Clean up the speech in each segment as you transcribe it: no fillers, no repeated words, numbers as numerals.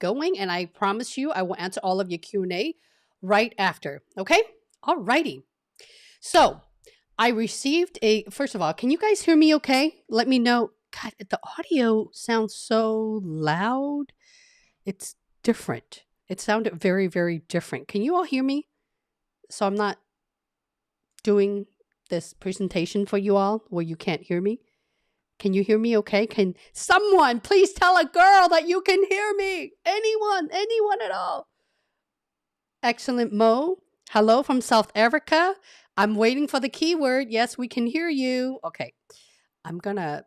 going, and I promise you I will answer all of your Q&A right after. Okay? All righty. So I received first of all, can you guys hear me okay? Let me know. God, the audio sounds so loud. It's different. It sounded very, very different. Can you all hear me? So I'm not doing this presentation for you all where you can't hear me. Can you hear me okay? Can someone please tell a girl that you can hear me? Anyone at all. Excellent, Mo. Hello from South Africa. I'm waiting for the keyword. Yes, we can hear you. Okay. I'm going to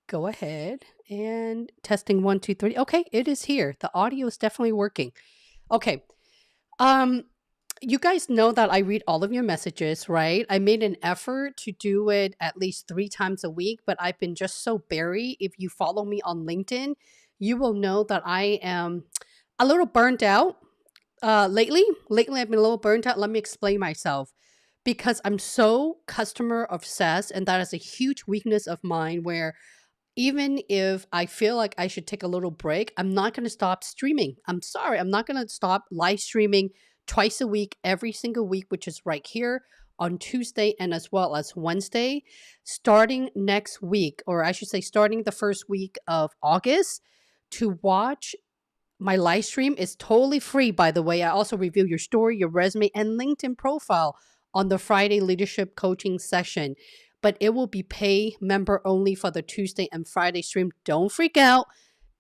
go ahead and testing 1, 2, 3. Okay, it is here. The audio is definitely working. Okay. You guys know that I read all of your messages, right? I made an effort to do it at least 3 times a week, but I've been just so buried. If you follow me on LinkedIn, you will know that I am a little burnt out lately. Lately, I've been a little burnt out. Let me explain myself. Because I'm so customer obsessed, and that is a huge weakness of mine where even if I feel like I should take a little break, I'm not going to stop streaming. I'm sorry. I'm not going to stop live streaming twice a week, every single week, which is right here on Tuesday and as well as Wednesday, starting next week, or I should say starting the first week of August. To watch my live stream is totally free, by the way. I also review your story, your resume, and LinkedIn profile on the Friday leadership coaching session. But it will be pay member only for the Tuesday and Friday stream. Don't freak out.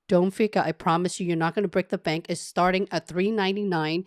Don't freak out. I promise you, you're not going to break the bank. It's starting at $3.99.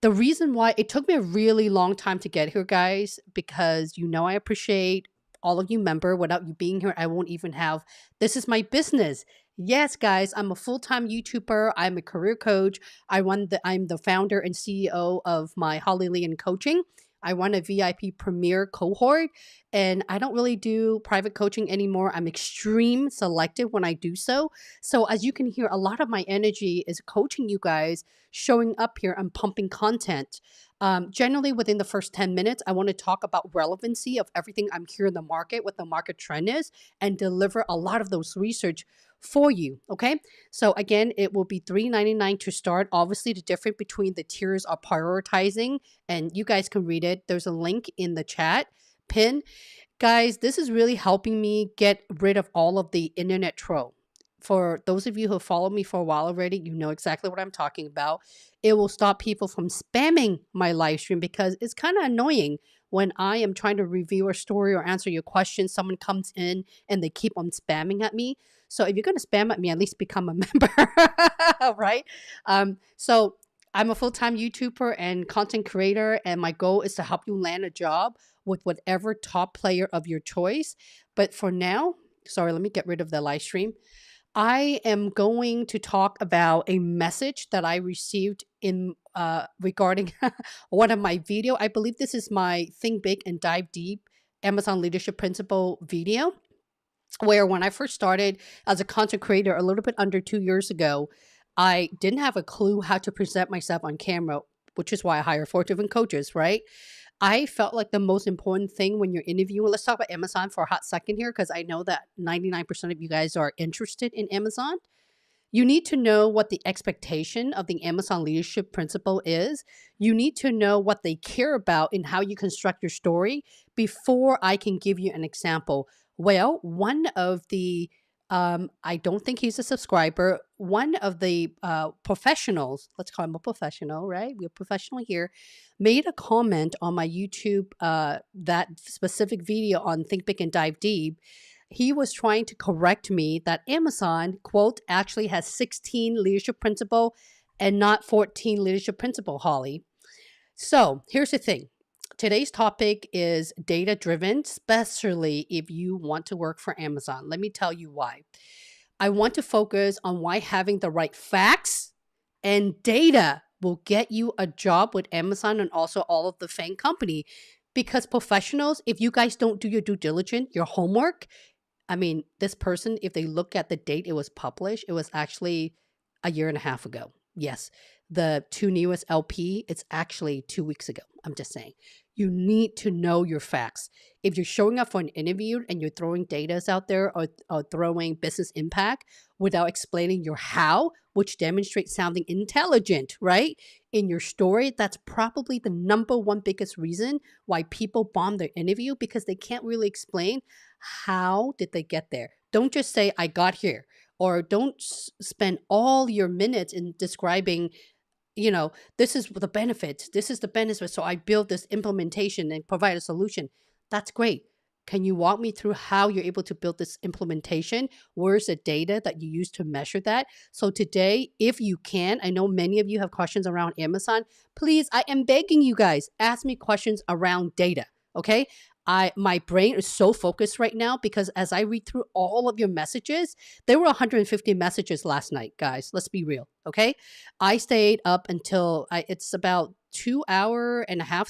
The reason why it took me a really long time to get here, guys, because you know I appreciate all of you member. Without you being here, I won't even have, this is my business. Yes, guys, I'm a full-time YouTuber. I'm a career coach. I'm the founder and CEO of my Holly Lee and Coaching. I run a VIP premier cohort, and I don't really do private coaching anymore. I'm extreme selective when I do so. So as you can hear, a lot of my energy is coaching you guys, showing up here and pumping content. Generally within the first 10 minutes, I want to talk about relevancy of everything I'm hearing in the market, what the market trend is, and deliver a lot of those research for you. Okay. So again, it will be $3.99 to start. Obviously, the difference between the tiers are prioritizing, and you guys can read it. There's a link in the chat pin. Guys, this is really helping me get rid of all of the internet troll. For those of you who follow me for a while already, you know exactly what I'm talking about. It will stop people from spamming my live stream because it's kind of annoying when I am trying to review a story or answer your questions. Someone comes in and they keep on spamming at me. So if you're going to spam at me, at least become a member, right? So I'm a full-time YouTuber and content creator, and my goal is to help you land a job with whatever top player of your choice. But for now, sorry, let me get rid of the live stream. I am going to talk about a message that I received in regarding one of my video. I believe this is my Think Big and Dive Deep Amazon Leadership Principle video, where when I first started as a content creator a little bit under 2 years ago, I didn't have a clue how to present myself on camera, which is why I hire 4 different coaches, right? I felt like the most important thing when you're interviewing, let's talk about Amazon for a hot second here, because I know that 99% of you guys are interested in Amazon. You need to know what the expectation of the Amazon leadership principle is. You need to know what they care about and how you construct your story before I can give you an example. Well, one of the, I don't think he's a subscriber, one of the professionals, let's call him a professional, right? We're professional here, made a comment on my YouTube, that specific video on Think Big and Dive Deep. He was trying to correct me that Amazon, quote, actually has 16 leadership principle and not 14 leadership principle, Holly. So here's the thing. Today's topic is data driven, especially if you want to work for Amazon. Let me tell you why. I want to focus on why having the right facts and data will get you a job with Amazon and also all of the FAANG company. Because professionals, if you guys don't do your due diligence, your homework, I mean, this person, if they look at the date it was published, it was actually a year and a half ago. Yes, the 2 newest LP, it's actually 2 weeks ago. I'm just saying. You need to know your facts. If you're showing up for an interview and you're throwing data out there or throwing business impact without explaining your how, which demonstrates sounding intelligent, right? In your story, that's probably the number one biggest reason why people bomb their interview, because they can't really explain how did they get there. Don't just say, I got here, or don't spend all your minutes in describing, this is the benefits. This is the benefit. So I built this implementation and provide a solution. That's great. Can you walk me through how you're able to build this implementation? Where's the data that you use to measure that? So today, if you can, I know many of you have questions around Amazon. Please, I am begging you guys, ask me questions around data. Okay. My brain is so focused right now because as I read through all of your messages, there were 150 messages last night, guys. Let's be real. Okay. I stayed up until it's about 2.5 hours,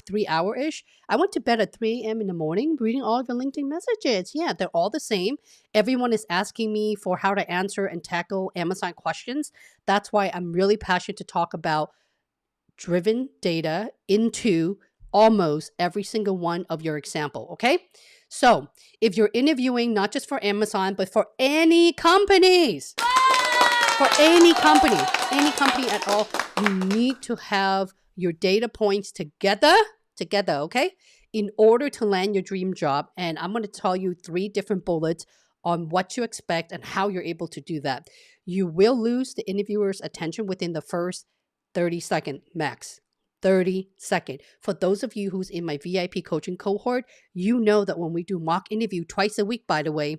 3 hour-ish. I went to bed at 3 a.m. in the morning reading all of the LinkedIn messages. Yeah, they're all the same. Everyone is asking me for how to answer and tackle Amazon questions. That's why I'm really passionate to talk about driven data into almost every single one of your example, okay? So if you're interviewing not just for Amazon, but for any companies, for any company at all, you need to have your data points together, okay? In order to land your dream job. And I'm going to tell you 3 different bullets on what to expect and how you're able to do that. You will lose the interviewer's attention within the first 30-second max. 30-second. For those of you who's in my VIP coaching cohort, you know that when we do mock interview twice a week, by the way,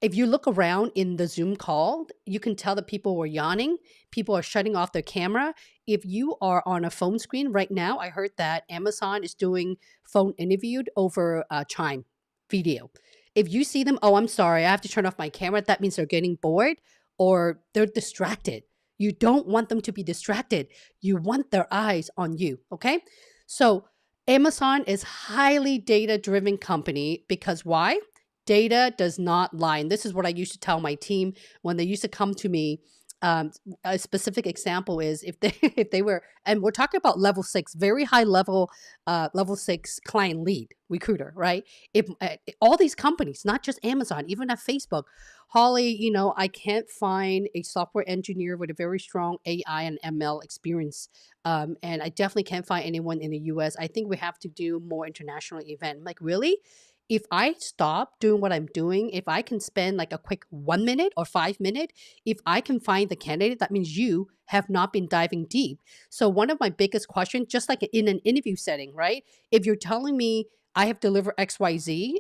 if you look around in the Zoom call, you can tell that people were yawning. People are shutting off their camera. If you are on a phone screen right now, I heard that Amazon is doing phone interviewed over Chime video. If you see them, oh, I'm sorry, I have to turn off my camera. That means they're getting bored or they're distracted. You don't want them to be distracted. You want their eyes on you, okay? So Amazon is highly data-driven company because why? Data does not lie. And this is what I used to tell my team when they used to come to me. A specific example is if they were, and we're talking about level 6, very high level, level 6 client lead recruiter, right? If all these companies, not just Amazon, even at Facebook, Holly, I can't find a software engineer with a very strong AI and ML experience. And I definitely can't find anyone in the US. I think we have to do more international event. I'm like, really? If I stop doing what I'm doing, if I can spend like a quick 1 minute or 5 minutes, if I can find the candidate, that means you have not been diving deep. So one of my biggest questions, just like in an interview setting, right? If you're telling me I have delivered XYZ,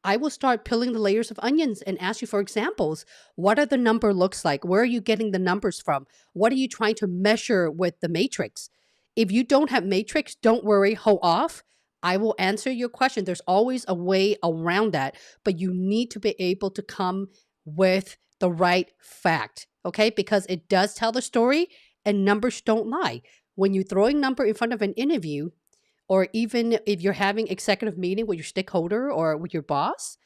I will start peeling the layers of onions and ask you for examples. What are the number looks like? Where are you getting the numbers from? What are you trying to measure with the matrix? If you don't have matrix, don't worry, hold off. I will answer your question. There's always a way around that, but you need to be able to come with the right fact, okay? Because it does tell the story and numbers don't lie. When you're throwing number in front of an interview, or even if you're having executive meeting with your stakeholder or with your boss,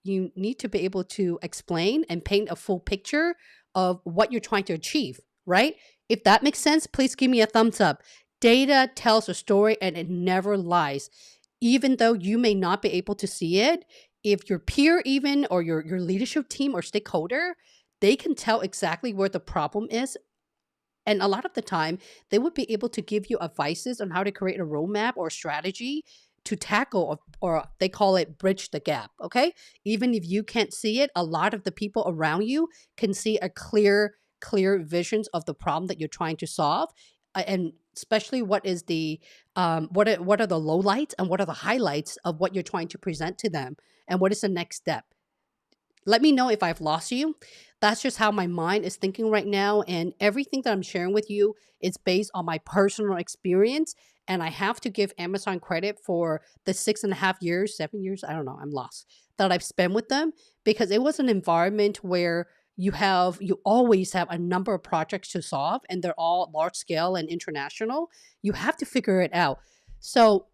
you need to be able to explain and paint a full picture of what you're trying to achieve, right? If that makes sense, please give me a thumbs up. Data tells a story and it never lies. Even though you may not be able to see it, if your peer even or your leadership team or stakeholder, they can tell exactly where the problem is. And a lot of the time, they would be able to give you advices on how to create a roadmap or strategy to tackle, or they call it bridge the gap, okay? Even if you can't see it, a lot of the people around you can see a clear visions of the problem that you're trying to solve. And especially what is the, what are the lowlights and what are the highlights of what you're trying to present to them? And what is the next step? Let me know if I've lost you. That's just how my mind is thinking right now. And everything that I'm sharing with you is based on my personal experience. And I have to give Amazon credit for the 6.5 years, 7 years, I don't know, I'm lost, that I've spent with them, because it was an environment where you always have a number of projects to solve and they're all large scale and international. You have to figure it out. So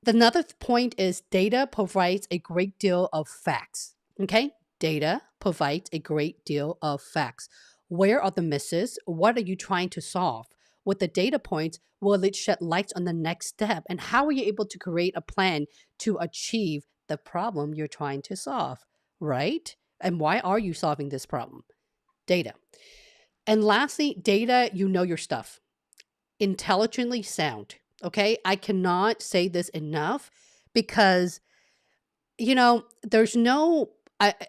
another point is data provides a great deal of facts, okay? Data provides a great deal of facts. Where are the misses? What are you trying to solve? with the data points will it shed light on the next step? And how are you able to create a plan to achieve the problem you're trying to solve, right? And why are you solving this problem? Data. And lastly, data, you know your stuff. Intelligently sound. Okay. I cannot say this enough because there's no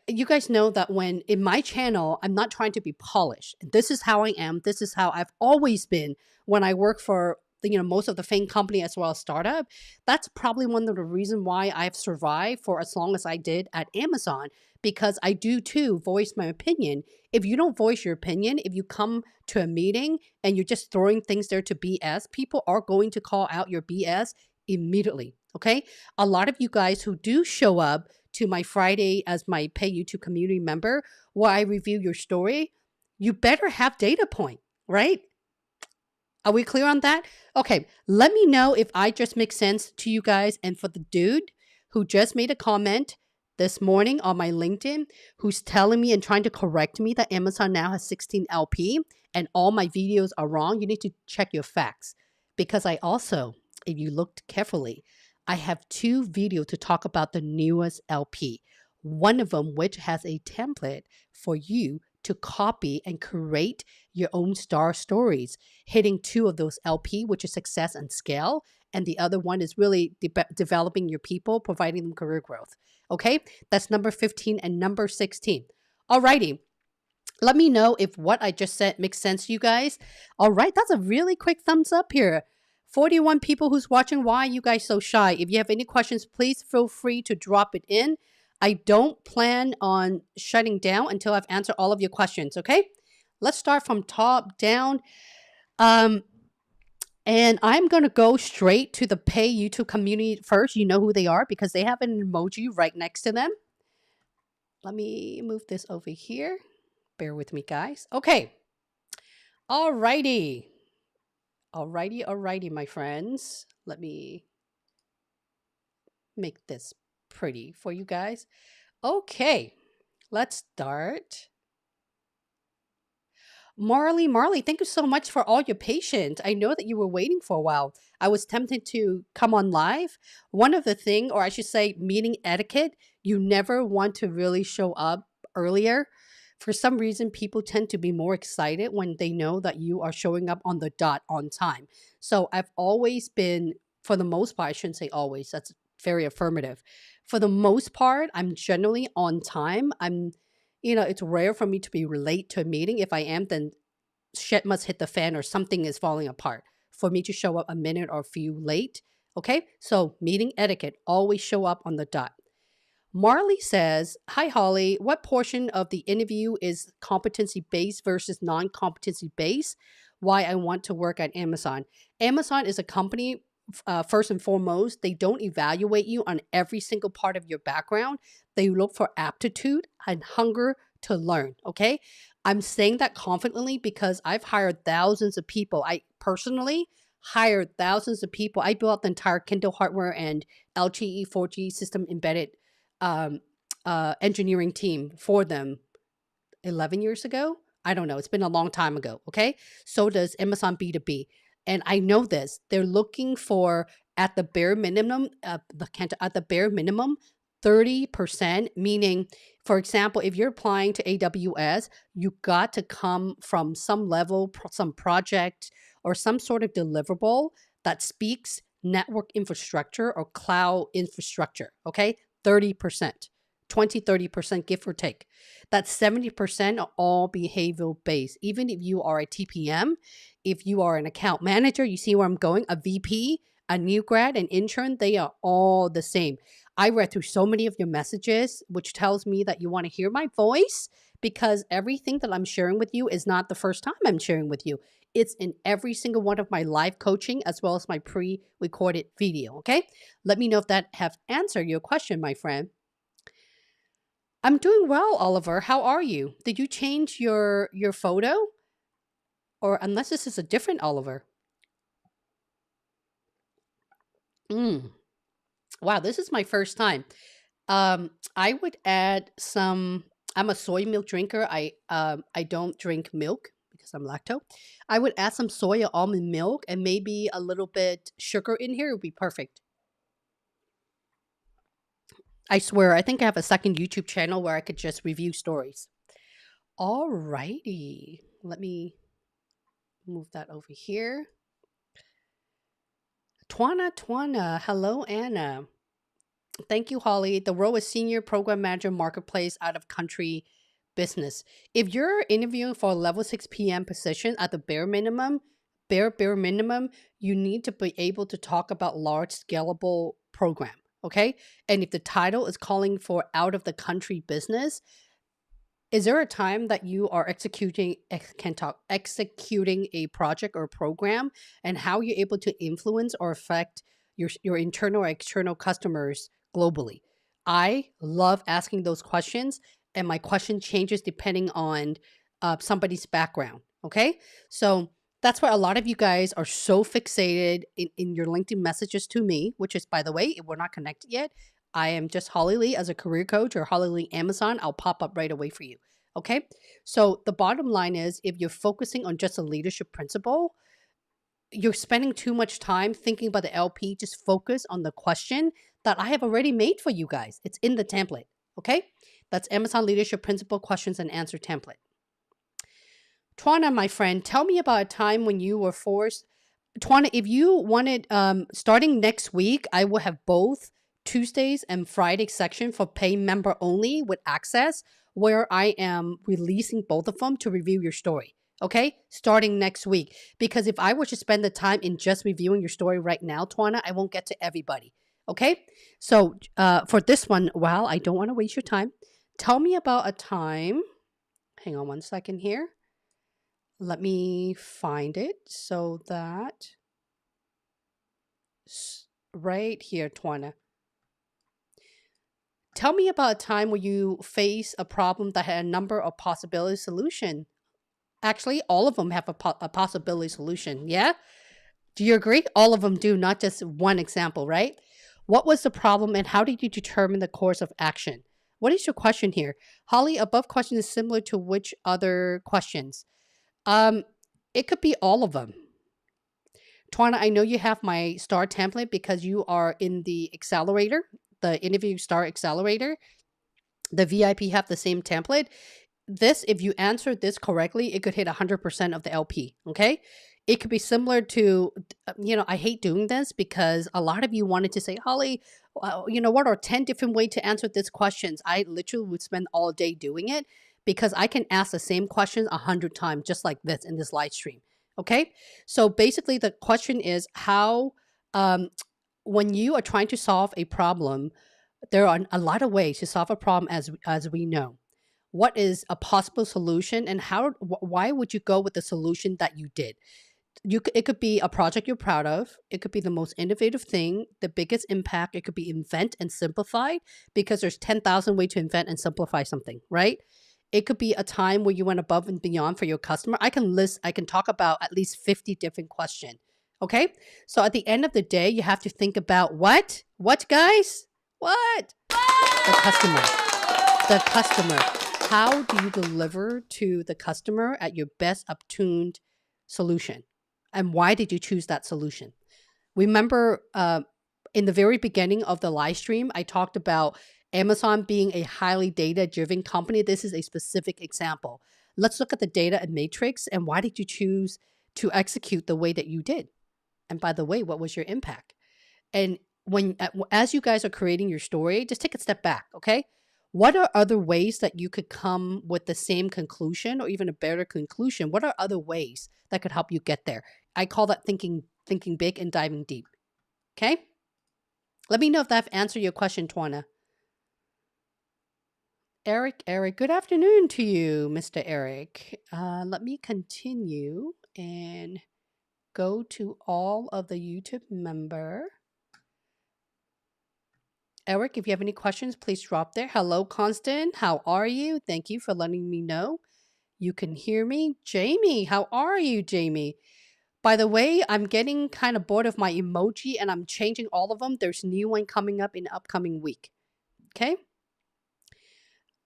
you guys know that when in my channel, I'm not trying to be polished. This is how I am. This is how I've always been when I work for most of the FAANG company as well as startup. That's probably one of the reasons why I've survived for as long as I did at Amazon, because I do too voice my opinion. If you don't voice your opinion, if you come to a meeting and you're just throwing things there to BS, people are going to call out your BS immediately. Okay. A lot of you guys who do show up to my Friday as my pay YouTube community member, where I review your story, you better have data point, right? Are we clear on that? Okay, let me know if I just make sense to you guys. And for the dude who just made a comment this morning on my LinkedIn, who's telling me and trying to correct me that Amazon now has 16 LP and all my videos are wrong, you need to check your facts. Because I also, if you looked carefully, I have 2 videos to talk about the newest LP. One of them which has a template for you to copy and create your own star stories, hitting 2 of those LP, which is success and scale. And the other one is really developing your people, providing them career growth. Okay, that's number 15 and number 16. Alrighty. Let me know if what I just said makes sense to you guys. All right, that's a really quick thumbs up here. 41 people who's watching. Why are you guys so shy? If you have any questions, please feel free to drop it in. I don't plan on shutting down until I've answered all of your questions, okay? Let's start from top down. And I'm going to go straight to the pay YouTube community first. You know who they are because they have an emoji right next to them. Let me move this over here. Bear with me, guys. Okay. Alrighty. Alrighty, my friends. Let me make this pretty for you guys. Okay. Let's start. Marley, thank you so much for all your patience. I know that you were waiting for a while. I was tempted to come on live. One of the thing, or I should say meeting etiquette, you never want to really show up earlier. For some reason, people tend to be more excited when they know that you are showing up on the dot on time. So I've always been, for the most part, I shouldn't say always, that's very affirmative. For the most part, I'm generally on time. It's rare for me to be late to a meeting. If I am, then shit must hit the fan or something is falling apart for me to show up a minute or a few late. Okay, so meeting etiquette, always show up on the dot. Marley says, hi, Holly. What portion of the interview is competency based versus non competency based? Why I want to work at Amazon. Amazon is a company, first and foremost, they don't evaluate you on every single part of your background. They look for aptitude and hunger to learn. Okay. I'm saying that confidently because I've hired thousands of people. I personally hired thousands of people. I built out the entire Kindle hardware and LTE 4G system embedded um, engineering team for them 11 years ago. I don't know. It's been a long time ago. Okay. So does Amazon B2B. And I know this. They're looking for at the bare minimum, at the bare minimum, 30%, meaning, for example, if you're applying to AWS, you got to come from some level, some project or some sort of deliverable that speaks network infrastructure or cloud infrastructure. Okay. 30%, 30%, give or take. That's 70% are all behavioral based. Even if you are a TPM, if you are an account manager, you see where I'm going, a VP, a new grad, an intern, they are all the same. I read through so many of your messages, which tells me that you want to hear my voice because everything that I'm sharing with you is not the first time I'm sharing with you. It's in every single one of my live coaching as well as my pre-recorded video, okay? Let me know if that have answered your question, my friend. I'm doing well, Oliver. How are you? Did you change your photo? Or unless this is a different Oliver. Wow, this is my first time. I would add some. I'm a soy milk drinker. I don't drink milk because I'm lactose. I would add some soy or almond milk and maybe a little bit sugar in here. It would be perfect. I swear, I think I have a second YouTube channel where I could just review stories. Alrighty. Let me move that over here. Twana. Hello, Anna. Thank you, Holly. The role is Senior Program Manager Marketplace out of country business. If you're interviewing for a level 6 PM position at the bare minimum, you need to be able to talk about large scalable program. Okay. And if the title is calling for out of the country business, is there a time that you are executing a project or program, and how you're able to influence or affect your internal or external customers globally? I love asking those questions, and my question changes depending on somebody's background. Okay, so that's why a lot of you guys are so fixated in your LinkedIn messages to me, which is, by the way, if we're not connected yet, I am just Holly Lee as a career coach, or Holly Lee Amazon. I'll pop up right away for you. Okay. So the bottom line is, if you're focusing on just a leadership principle, you're spending too much time thinking about the LP. Just focus on the question that I have already made for you guys. It's in the template. Okay. That's Amazon Leadership Principle Questions and Answer Template. Twana, my friend, tell me about a time when you were forced. Twana, if you wanted, starting next week, I will have both Tuesdays and Friday section for pay member only with access, where I am releasing both of them to review your story. Okay, starting next week. Because if I were to spend the time in just reviewing your story right now, Twana, I won't get to everybody. Okay, so for this one, while I don't want to waste your time, tell me about a time. Hang on one second here. Let me find it so that right here, Twana. Tell me about a time where you face a problem that had a number of possibility solution. Actually, all of them have a possibility solution. Yeah? Do you agree? All of them do, not just one example, right? What was the problem, and how did you determine the course of action? What is your question here? Holly, above question is similar to which other questions? It could be all of them. Twana, I know you have my STAR template because you are in the accelerator, the interview STAR accelerator. The VIP have the same template. This, if you answer this correctly, it could hit 100% of the LP. Okay. It could be similar to, I hate doing this because a lot of you wanted to say, Holly, what are 10 different ways to answer these questions? I literally would spend all day doing it because I can ask the same questions 100 times, just like this in this live stream. Okay. So basically the question is how, when you are trying to solve a problem, there are a lot of ways to solve a problem, as we know. What is a possible solution, and why would you go with the solution that you did? It could be a project you're proud of. It could be the most innovative thing, the biggest impact. It could be invent and simplify, because there's 10,000 ways to invent and simplify something, right? It could be a time where you went above and beyond for your customer. I can talk about at least 50 different questions. Okay. So at the end of the day, you have to think about what, guys? What? The customer. The customer. How do you deliver to the customer at your best up-tuned solution? And why did you choose that solution? Remember, in the very beginning of the live stream, I talked about Amazon being a highly data-driven company. This is a specific example. Let's look at the data and matrix, and why did you choose to execute the way that you did? And by the way, what was your impact? And as you guys are creating your story, just take a step back, okay? What are other ways that you could come with the same conclusion or even a better conclusion? What are other ways that could help you get there? I call that thinking big and diving deep. Okay? Let me know if I've answered your question, Twana. Eric, good afternoon to you, Mr. Eric. Let me continue and go to all of the YouTube member. Eric, if you have any questions, please drop there. Hello, Constant. How are you? Thank you for letting me know you can hear me. Jamie, how are you, Jamie? By the way, I'm getting kind of bored of my emoji, and I'm changing all of them. There's a new one coming up in the upcoming week. Okay?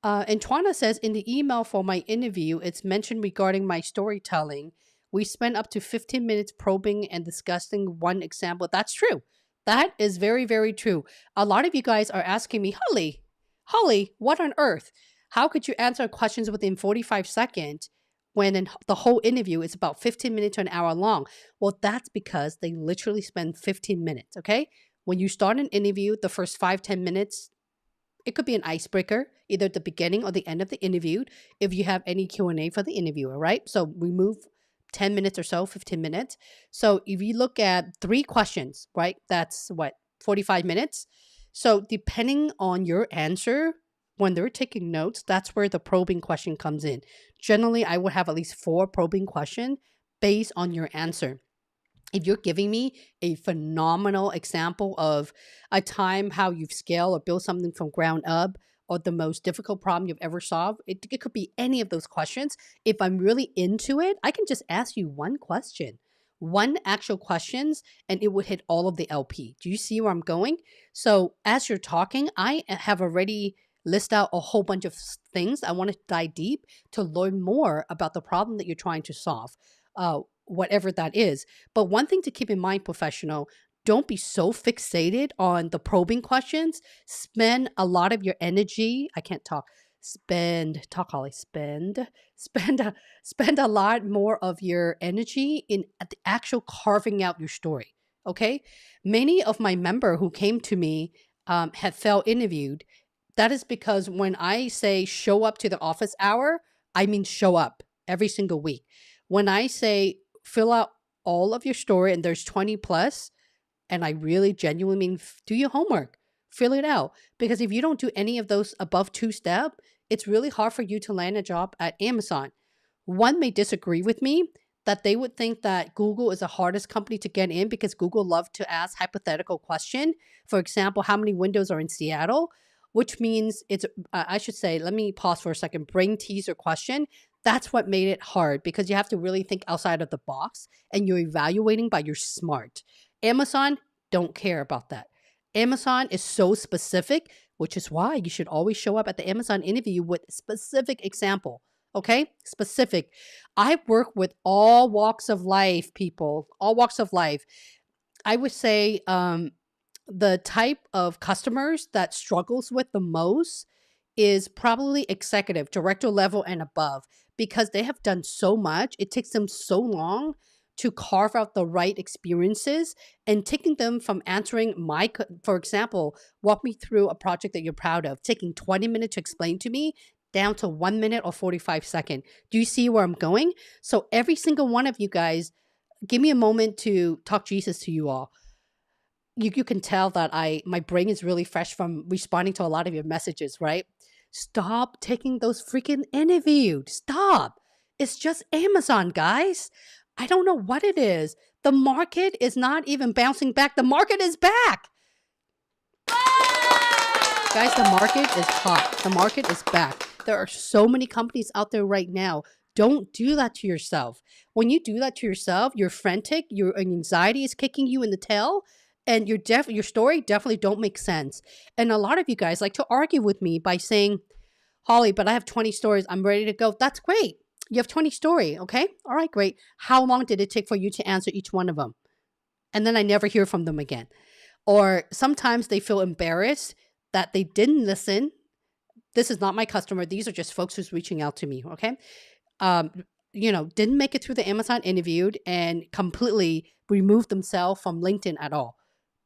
And Twana says, in the email for my interview, it's mentioned regarding my storytelling. We spent up to 15 minutes probing and discussing one example. That's true. That is very, very true. A lot of you guys are asking me, Holly, what on earth? How could you answer questions within 45 seconds when the whole interview is about 15 minutes to an hour long? Well, that's because they literally spend 15 minutes, okay? When you start an interview, the first 5-10 minutes, it could be an icebreaker, either the beginning or the end of the interview, if you have any Q&A for the interviewer, right? So we move 10 minutes or so, 15 minutes. So if you look at 3 questions, right, that's what, 45 minutes. So depending on your answer, when they're taking notes, that's where the probing question comes in. Generally, I would have at least 4 probing questions based on your answer. If you're giving me a phenomenal example of a time how you've scaled or built something from ground up, or the most difficult problem you've ever solved, it could be any of those questions. If I'm really into it, I can just ask you one question, one actual questions, and it would hit all of the LP. Do you see where I'm going? So as you're talking, I have already list out a whole bunch of things I want to dive deep to learn more about the problem that you're trying to solve, whatever that is. But one thing to keep in mind, professional, don't be so fixated on the probing questions. Spend a lot of your energy. I can't talk. Talk, Holly. Spend spend a lot more of your energy in at the actual carving out your story. Okay. Many of my member who came to me had failed interviewed. That is because when I say show up to the office hour, I mean show up every single week. When I say fill out all of your story and there's 20 plus, and I really genuinely mean do your homework, fill it out. Because if you don't do any of those above 2 step, it's really hard for you to land a job at Amazon. One may disagree with me that they would think that Google is the hardest company to get in because Google love to ask hypothetical question. For example, how many windows are in Seattle? Which means it's, I should say, let me pause for a second, brain teaser question. That's what made it hard because you have to really think outside of the box and you're evaluating by your smart. Amazon don't care about that. Amazon is so specific, which is why you should always show up at the Amazon interview with specific example. Okay? Specific. I work with all walks of life, people, all walks of life. I would say the type of customers that struggles with the most is probably executive, director level and above, because they have done so much. It takes them so long to carve out the right experiences and taking them from answering for example, walk me through a project that you're proud of, taking 20 minutes to explain to me down to 1 minute or 45 seconds. Do you see where I'm going? So every single one of you guys, give me a moment to talk Jesus to you all. You can tell that my brain is really fresh from responding to a lot of your messages, right? Stop taking those freaking interviews. Stop. It's just Amazon, guys. I don't know what it is. The market is not even bouncing back. The market is back. Guys, the market is hot. The market is back. There are so many companies out there right now. Don't do that to yourself. When you do that to yourself, you're frantic, your anxiety is kicking you in the tail, and your story definitely don't make sense. And a lot of you guys like to argue with me by saying, Holly, but I have 20 stories. I'm ready to go. That's great. You have 20 story, okay? All right, great. How long did it take for you to answer each one of them? And then I never hear from them again. Or sometimes they feel embarrassed that they didn't listen. This is not my customer. These are just folks who's reaching out to me, okay? Didn't make it through the Amazon interview and completely removed themselves from LinkedIn at all.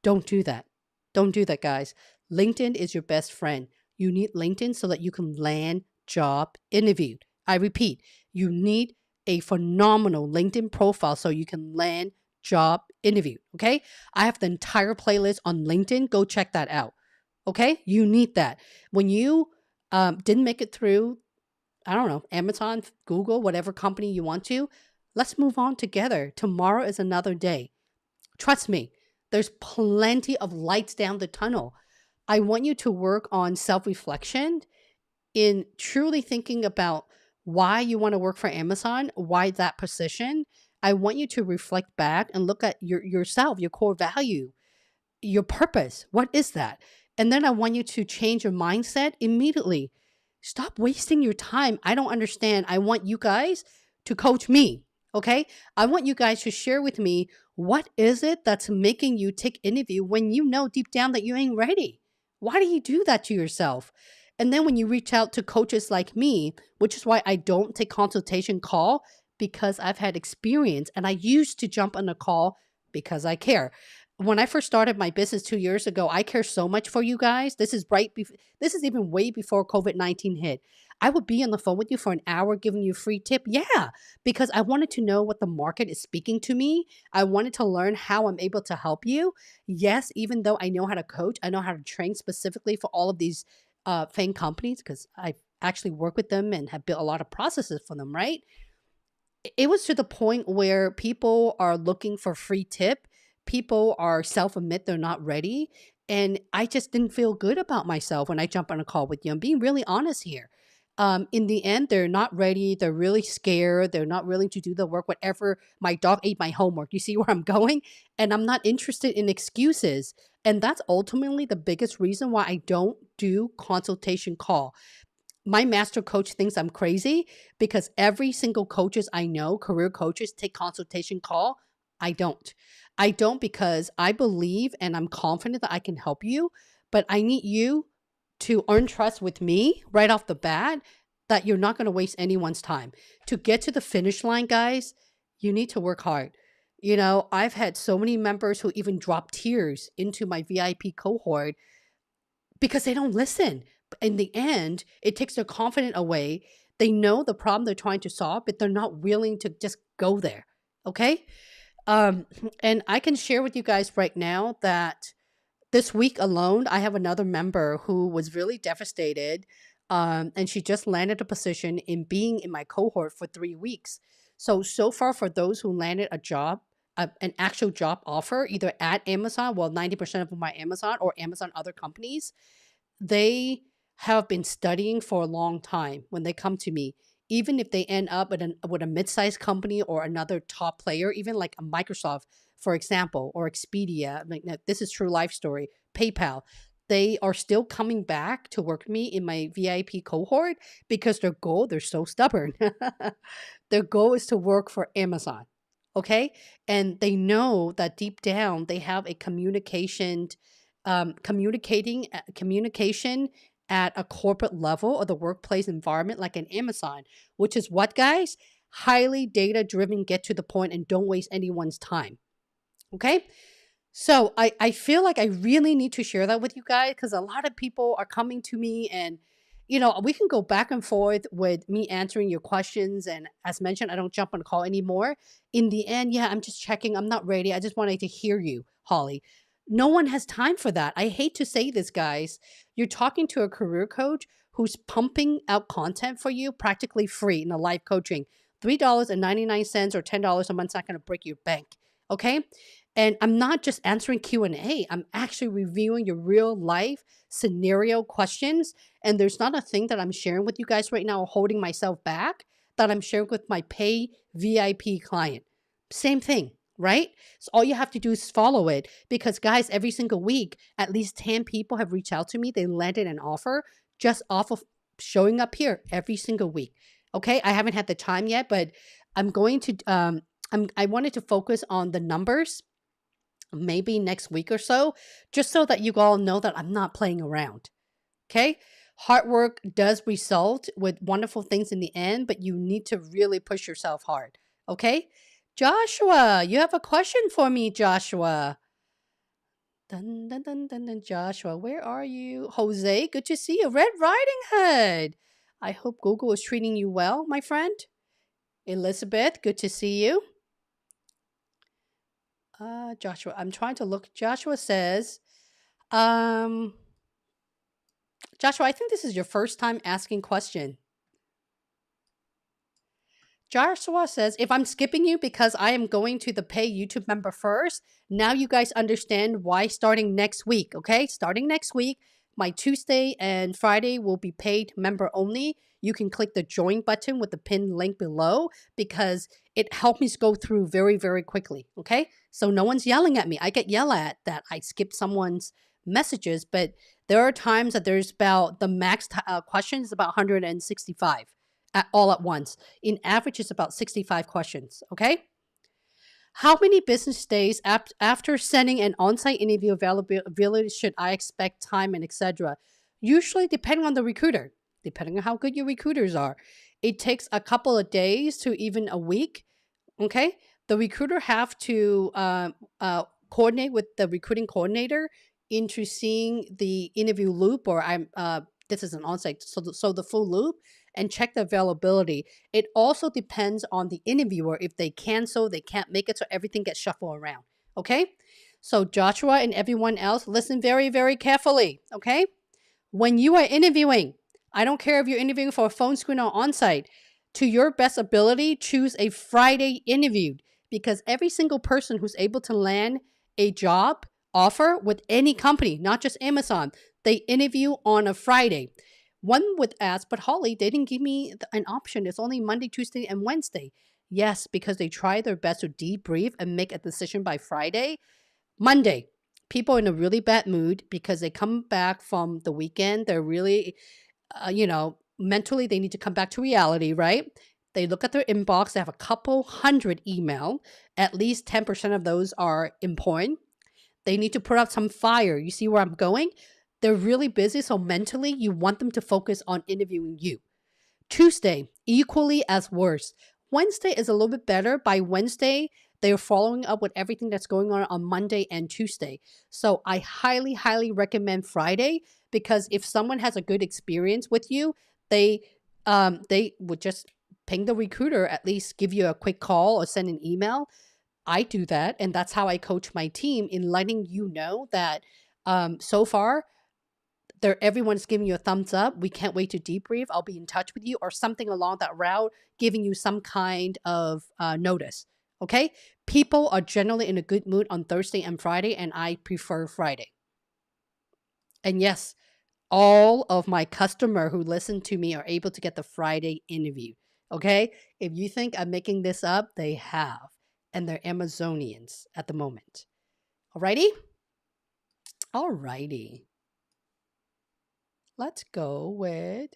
Don't do that. Don't do that, guys. LinkedIn is your best friend. You need LinkedIn so that you can land job interviewed. I repeat, you need a phenomenal LinkedIn profile so you can land job interview. Okay. I have the entire playlist on LinkedIn. Go check that out. Okay. You need that. When you didn't make it through, I don't know, Amazon, Google, whatever company you want to, let's move on together. Tomorrow is another day. Trust me, there's plenty of lights down the tunnel. I want you to work on self-reflection in truly thinking about why you want to work for Amazon, why that position. I want you to reflect back and look at yourself, your core value, your purpose. What is that? And then I want you to change your mindset immediately. Stop wasting your time. I don't understand. I want you guys to coach me. Okay. I want you guys to share with me what is it that's making you take interview when you know deep down that you ain't ready? Why do you do that to yourself? And then when you reach out to coaches like me, which is why I don't take consultation call because I've had experience and I used to jump on a call because I care. When I first started my business 2 years ago, I care so much for you guys. This is even way before COVID-19 hit. I would be on the phone with you for an hour giving you a free tip. Yeah, because I wanted to know what the market is speaking to me. I wanted to learn how I'm able to help you. Yes, even though I know how to coach, I know how to train specifically for all of these FAANG companies because I actually work with them and have built a lot of processes for them, right? It was to the point where people are looking for free tip. People are self-admit they're not ready. And I just didn't feel good about myself when I jump on a call with you. I'm being really honest here. In the end, they're not ready. They're really scared. They're not willing to do the work, whatever. My dog ate my homework. You see where I'm going? And I'm not interested in excuses. And that's ultimately the biggest reason why I don't do consultation call. My master coach thinks I'm crazy because every single coaches I know, career coaches, take consultation call. I don't. I don't because I believe and I'm confident that I can help you, but I need you to earn trust with me right off the bat that you're not going to waste anyone's time. To get to the finish line, guys, you need to work hard. You know, I've had so many members who even drop tears into my VIP cohort because they don't listen. In the end, it takes their confidence away. They know the problem they're trying to solve, but they're not willing to just go there. Okay. Um, and I can share with you guys right now that this week alone, I have another member who was really devastated. And she just landed a position in being in my cohort for 3 weeks. So far, for those who landed a job, an actual job offer, either at Amazon, well, 90% of them are Amazon or Amazon other companies, they have been studying for a long time when they come to me. Even if they end up with a mid-sized company or another top player, even like a Microsoft, for example, or Expedia, like this is true life story, PayPal, they are still coming back to work with me in my VIP cohort because their goal, they're so stubborn. Their goal is to work for Amazon. Okay. And they know that deep down they have a communication at a corporate level or the workplace environment like an Amazon, which is what, guys? Highly data driven, get to the point and don't waste anyone's time. Okay. So I feel like I really need to share that with you guys because a lot of people are coming to me and, you know, we can go back and forth with me answering your questions. And as mentioned, I don't jump on a call anymore. In the end, yeah, I'm just checking. I'm not ready. I just wanted to hear you, Holly. No one has time for that. I hate to say this, guys. You're talking to a career coach who's pumping out content for you practically free in a live coaching. $3.99 or $10 a month's not going to break your bank. Okay. And I'm not just answering Q&A. I'm actually reviewing your real life scenario questions. And there's not a thing that I'm sharing with you guys right now, holding myself back, that I'm sharing with my pay VIP client. Same thing, right? So all you have to do is follow it because, guys, every single week, at least 10 people have reached out to me. They landed an offer just off of showing up here every single week. Okay. I haven't had the time yet, but I'm going to, I wanted to focus on the numbers maybe next week or so, just so that you all know that I'm not playing around. Okay. Hard work does result with wonderful things in the end, but you need to really push yourself hard. Okay. Joshua, you have a question for me, Joshua. Dun, dun, dun, dun, dun, Joshua, where are you? Jose, good to see you. Red Riding Hood. I hope Google is treating you well, my friend. Elizabeth, good to see you. Joshua, I'm trying to look. Joshua says, Joshua, I think this is your first time asking question. Joshua says, if I'm skipping you because I am going to the pay YouTube member first, now you guys understand why starting next week, okay? Starting next week, my Tuesday and Friday will be paid member only. You can click the join button with the pinned link below because it helped me go through very, very quickly, okay? So no one's yelling at me. I get yelled at that I skipped someone's messages, but There are times that there's about the max questions is about 165 all at once. In average, it's about 65 questions. Okay. How many business days after sending an on-site interview availability should I expect time and etc.? Usually, depending on the recruiter, depending on how good your recruiters are, it takes a couple of days to even a week. Okay, the recruiter have to coordinate with the recruiting coordinator into seeing the interview loop, or this is an on-site, so the full loop, and check the availability. It also depends on the interviewer. If they cancel, they can't make it, so everything gets shuffled around. Okay, so Joshua and everyone else, listen very, very carefully. Okay, when you are interviewing, I don't care if you're interviewing for a phone screen or on-site, to your best ability, choose a Friday interview, because every single person who's able to land a job offer with any company, not just Amazon, they interview on a Friday. One would ask, but Holly, they didn't give me an option. It's only Monday, Tuesday, and Wednesday. Yes, because they try their best to debrief and make a decision by Friday. Monday, people in a really bad mood because they come back from the weekend. They're really, mentally, they need to come back to reality, right? They look at their inbox. They have a couple hundred email. At least 10% of those are important. They need to put out some fire. You see where I'm going? They're really busy. So mentally, you want them to focus on interviewing you. Tuesday, equally as worse. Wednesday is a little bit better. By Wednesday, they're following up with everything that's going on Monday and Tuesday. So I highly, highly recommend Friday, because if someone has a good experience with you, they would just ping the recruiter, at least give you a quick call or send an email. I do that, and that's how I coach my team in letting you know that so far everyone's giving you a thumbs up. We can't wait to debrief. I'll be in touch with you, or something along that route, giving you some kind of notice. Okay? People are generally in a good mood on Thursday and Friday, and I prefer Friday. And yes, all of my customer who listen to me are able to get the Friday interview. Okay? If you think I'm making this up, they have. And they're Amazonians at the moment. Alrighty? Alrighty. Let's go with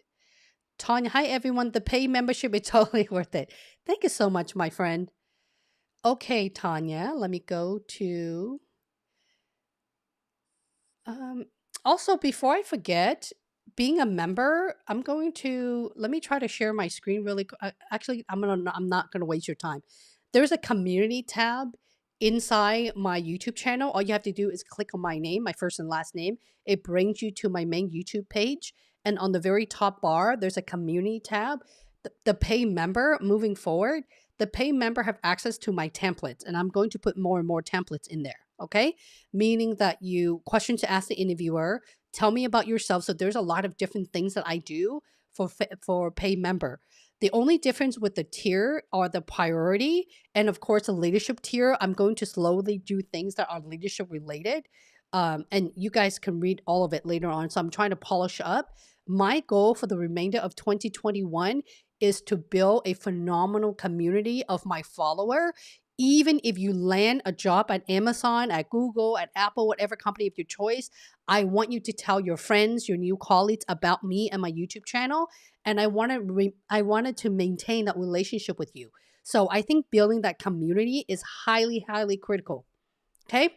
Tanya. Hi, everyone. The paid membership is totally worth it. Thank you so much, my friend. Okay, Tanya, let me go to... also, before I forget, being a member, let me try to share my screen really quick. Actually, I'm not going to waste your time. There's a community tab inside my YouTube channel. All you have to do is click on my name, my first and last name. It brings you to my main YouTube page. And on the very top bar, there's a community tab. The pay member, moving forward, the pay member have access to my templates, and I'm going to put more and more templates in there. Okay. Meaning that question to ask the interviewer, tell me about yourself. So there's a lot of different things that I do for pay member. The only difference with the tier are the priority, and of course the leadership tier. I'm going to slowly do things that are leadership related. And you guys can read all of it later on. So I'm trying to polish up. My goal for the remainder of 2021 is to build a phenomenal community of my follower. Even if you land a job at Amazon, at Google, at Apple, whatever company of your choice, I want you to tell your friends, your new colleagues about me and my YouTube channel. And I wanted to maintain that relationship with you. So I think building that community is highly, highly critical. Okay.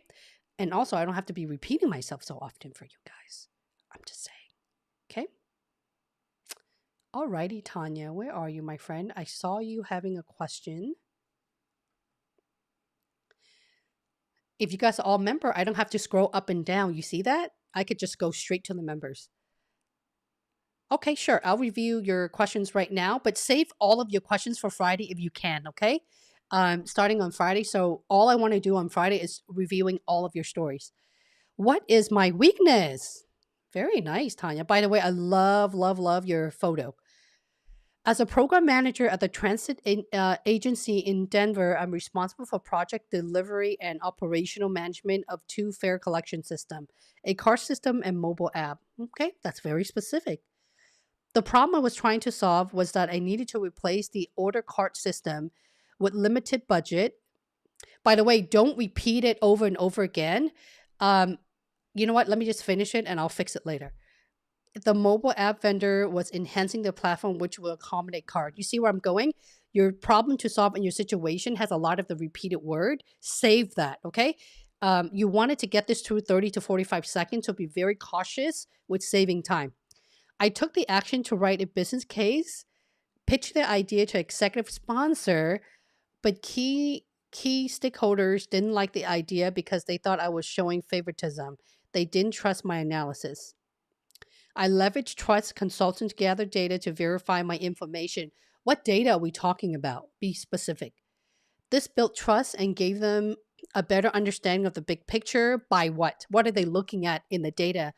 And also, I don't have to be repeating myself so often for you guys. I'm just saying. Okay. Alrighty, Tanya, where are you, my friend? I saw you having a question. If you guys are all member, I don't have to scroll up and down. You see that? I could just go straight to the members. Okay, sure. I'll review your questions right now, but save all of your questions for Friday if you can, okay? Starting on Friday. So all I want to do on Friday is reviewing all of your stories. What is my weakness? Very nice, Tanya. By the way, I love, love, love your photo. As a program manager at the transit agency in Denver, I'm responsible for project delivery and operational management of 2 fare collection systems, a car system and mobile app. Okay, that's very specific. The problem I was trying to solve was that I needed to replace the order cart system with limited budget. By the way, don't repeat it over and over again. you know what? Let me just finish it and I'll fix it later. The mobile app vendor was enhancing the platform which will accommodate card. You see where I'm going? Your problem to solve in your situation has a lot of the repeated word. Save that, okay? You wanted to get this through 30 to 45 seconds, so be very cautious with saving time. I took the action to write a business case, pitch the idea to executive sponsor, but key stakeholders didn't like the idea because they thought I was showing favoritism. They didn't trust my analysis. I leveraged trust consultants to gather data to verify my information. What data are we talking about? Be specific. This built trust and gave them a better understanding of the big picture by what? What are they looking at in the data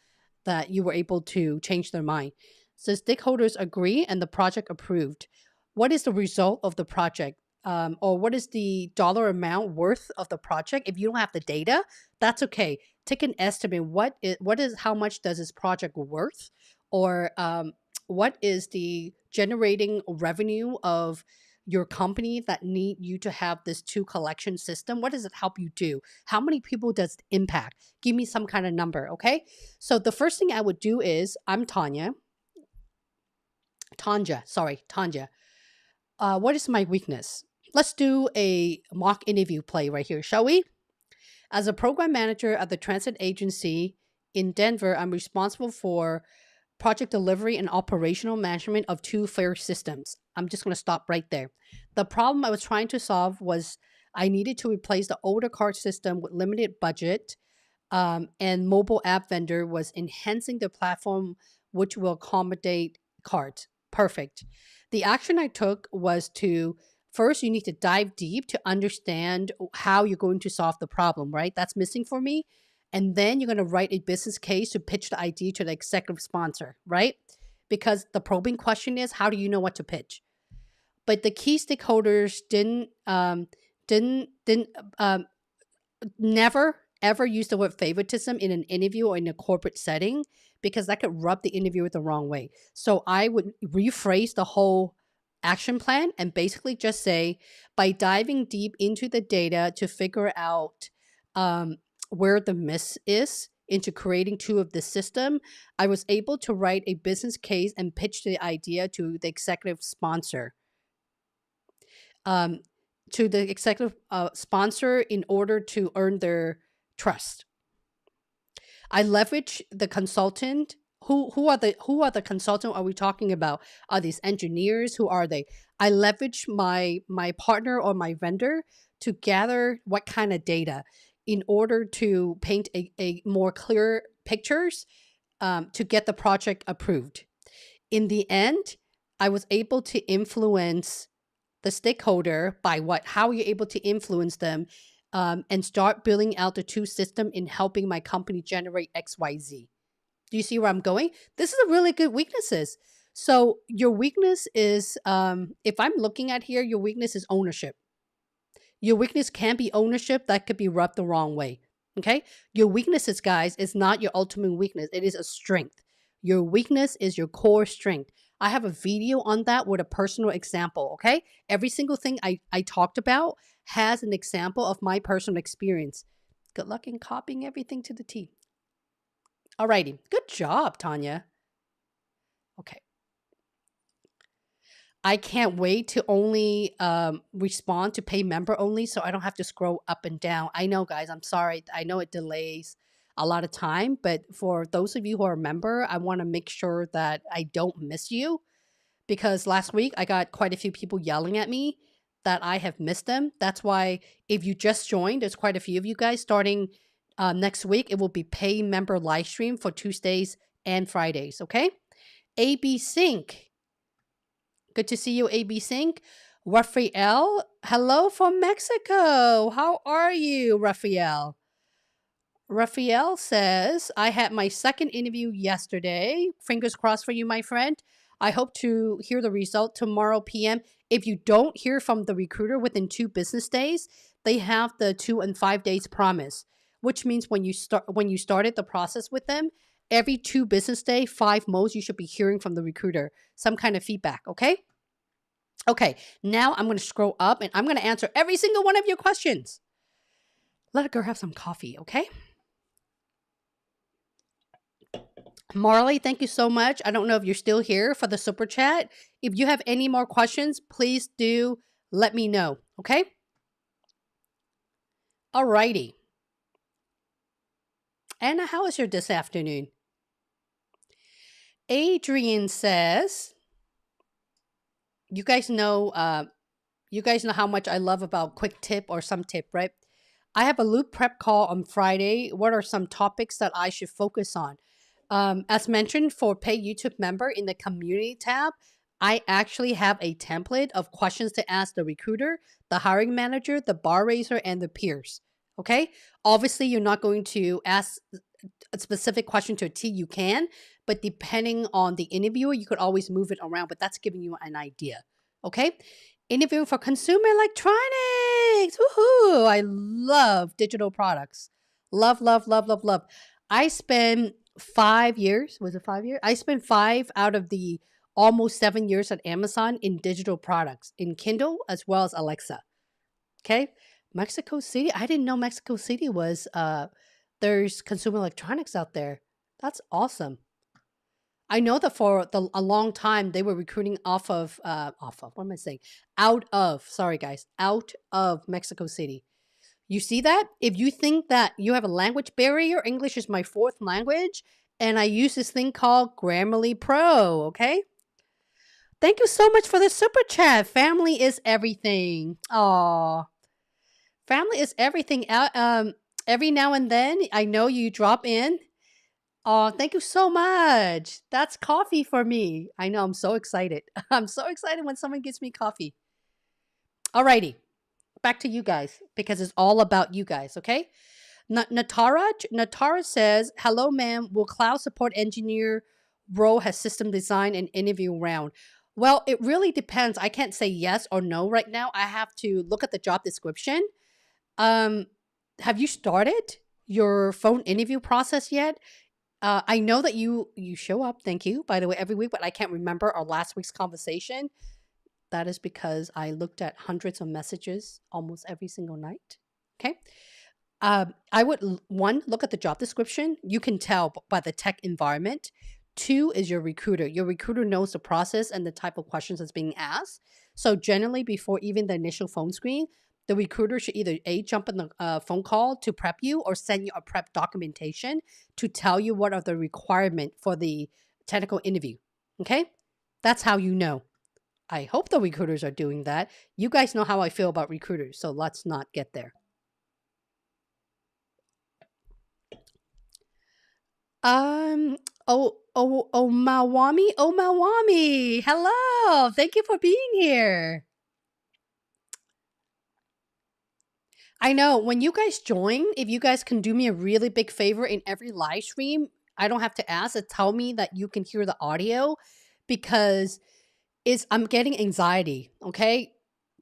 that you were able to change their mind? So stakeholders agree and the project approved. What is the result of the project? Or what is the dollar amount worth of the project? If you don't have the data, that's okay. Take an estimate. How much does this project worth? Or what is the generating revenue of your company that need you to have this two collection system? What does it help you do? How many people does it impact? Give me some kind of number, okay? So the first thing I would do is, I'm Tanya. Tanja. What is my weakness? Let's do a mock interview play right here, shall we? As a program manager at the transit agency in Denver, I'm responsible for project delivery and operational management of two fare systems. I'm just going to stop right there. The problem I was trying to solve was I needed to replace the older card system with limited budget, and mobile app vendor was enhancing the platform which will accommodate cards. Perfect. The action I took was to first, you need to dive deep to understand how you're going to solve the problem, right? That's missing for me. And then you're going to write a business case to pitch the idea to the executive sponsor, right? Because the probing question is, how do you know what to pitch? But the key stakeholders didn't never ever use the word favoritism in an interview or in a corporate setting, because that could rub the interviewer the wrong way. So I would rephrase the whole action plan and basically just say, by diving deep into the data to figure out where the miss is into creating two of the system, I was able to write a business case and pitch the idea to the executive sponsor. To the executive sponsor in order to earn their trust. I leverage the consultant. Who are the consultant are we talking about? Are these engineers? Who are they? I leverage my partner or my vendor to gather what kind of data in order to paint a more clear pictures to get the project approved. In the end, I was able to influence the stakeholder by what? How are you able to influence them and start building out the two system in helping my company generate XYZ? Do you see where I'm going? This is a really good weaknesses. So your weakness is, if I'm looking at here, your weakness is ownership. Your weakness can be ownership that could be rubbed the wrong way. Okay. Your weaknesses, guys, is not your ultimate weakness. It is a strength. Your weakness is your core strength. I have a video on that with a personal example. Okay. Every single thing I talked about has an example of my personal experience. Good luck in copying everything to the T. Alrighty. Good job, Tanya. Okay. I can't wait to only respond to pay member only, so I don't have to scroll up and down. I know, guys, I'm sorry. I know it delays a lot of time, but for those of you who are a member, I want to make sure that I don't miss you, because last week I got quite a few people yelling at me that I have missed them. That's why if you just joined, there's quite a few of you guys starting next week. It will be pay member live stream for Tuesdays and Fridays, okay? AB Sync. Good to see you, AB Sync. Rafael, hello from Mexico. How are you, Rafael? Rafael says, I had my second interview yesterday. Fingers crossed for you, my friend. I hope to hear the result tomorrow PM. If you don't hear from the recruiter within 2 business days, they have the 2 and 5 days promise, which means when you started the process with them, every 2 business day, 5 most, you should be hearing from the recruiter some kind of feedback, okay? Okay, now I'm going to scroll up and I'm going to answer every single one of your questions. Let a girl have some coffee, okay? Marley, thank you so much. I don't know if you're still here for the super chat. If you have any more questions, please do let me know. Okay. Alrighty. Anna, how is your this afternoon? Adrian says, you guys know how much I love about quick tip or some tip, right? I have a loop prep call on Friday. What are some topics that I should focus on? As mentioned, for Pay YouTube member in the community tab, I actually have a template of questions to ask the recruiter, the hiring manager, the bar raiser, and the peers. Okay. Obviously, you're not going to ask a specific question to a T, you can, but depending on the interviewer, you could always move it around, but that's giving you an idea. Okay. Interview for consumer electronics. Woohoo. I love digital products. Love, love, love, love, love. I spent 5 years. Was it 5 years? I spent 5 out of the almost 7 years at Amazon in digital products, in Kindle as well as Alexa. Okay. Mexico City. I didn't know Mexico City was there's consumer electronics out there. That's awesome. I know that for a long time they were recruiting what am I saying? Out of, sorry guys, out of Mexico City. You see that? If you think that you have a language barrier, English is my fourth language, and I use this thing called Grammarly Pro, okay? Thank you so much for the super chat. Family is everything. Aw. Family is everything. Every now and then, I know you drop in. Oh, thank you so much. That's coffee for me. I know, I'm so excited. I'm so excited when someone gives me coffee. Alrighty, back to you guys because it's all about you guys, okay? Natara says, hello, ma'am. Will cloud support engineer role has system design and interview round? Well, it really depends. I can't say yes or no right now. I have to look at the job description. Have you started your phone interview process yet? I know that you show up. Thank you, by the way, every week, but I can't remember our last week's conversation. That is because I looked at hundreds of messages almost every single night. Okay. I would one, look at the job description. You can tell by the tech environment. Two is your recruiter. Your recruiter knows the process and the type of questions that's being asked. So generally, before even the initial phone screen, the recruiter should either jump in the phone call to prep you or send you a prep documentation to tell you what are the requirement for the technical interview. Okay, that's how you know. I hope the recruiters are doing that. You guys know how I feel about recruiters, so let's not get there. Um. Oh, Mawami. Oh, Mawami. Hello. Thank you for being here. I know when you guys join, if you guys can do me a really big favor in every live stream, I don't have to ask. Tell me that you can hear the audio because I'm getting anxiety. Okay.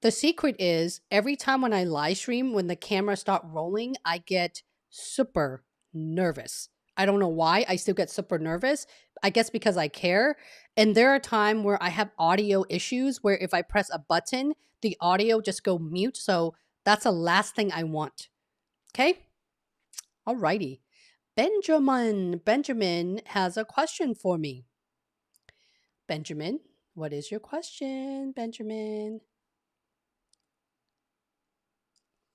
The secret is every time when I live stream, when the camera start rolling, I get super nervous. I don't know why. I still get super nervous. I guess because I care. And there are times where I have audio issues where if I press a button, the audio just go mute. So that's the last thing I want. Okay. Alrighty. Benjamin has a question for me. Benjamin, what is your question, Benjamin?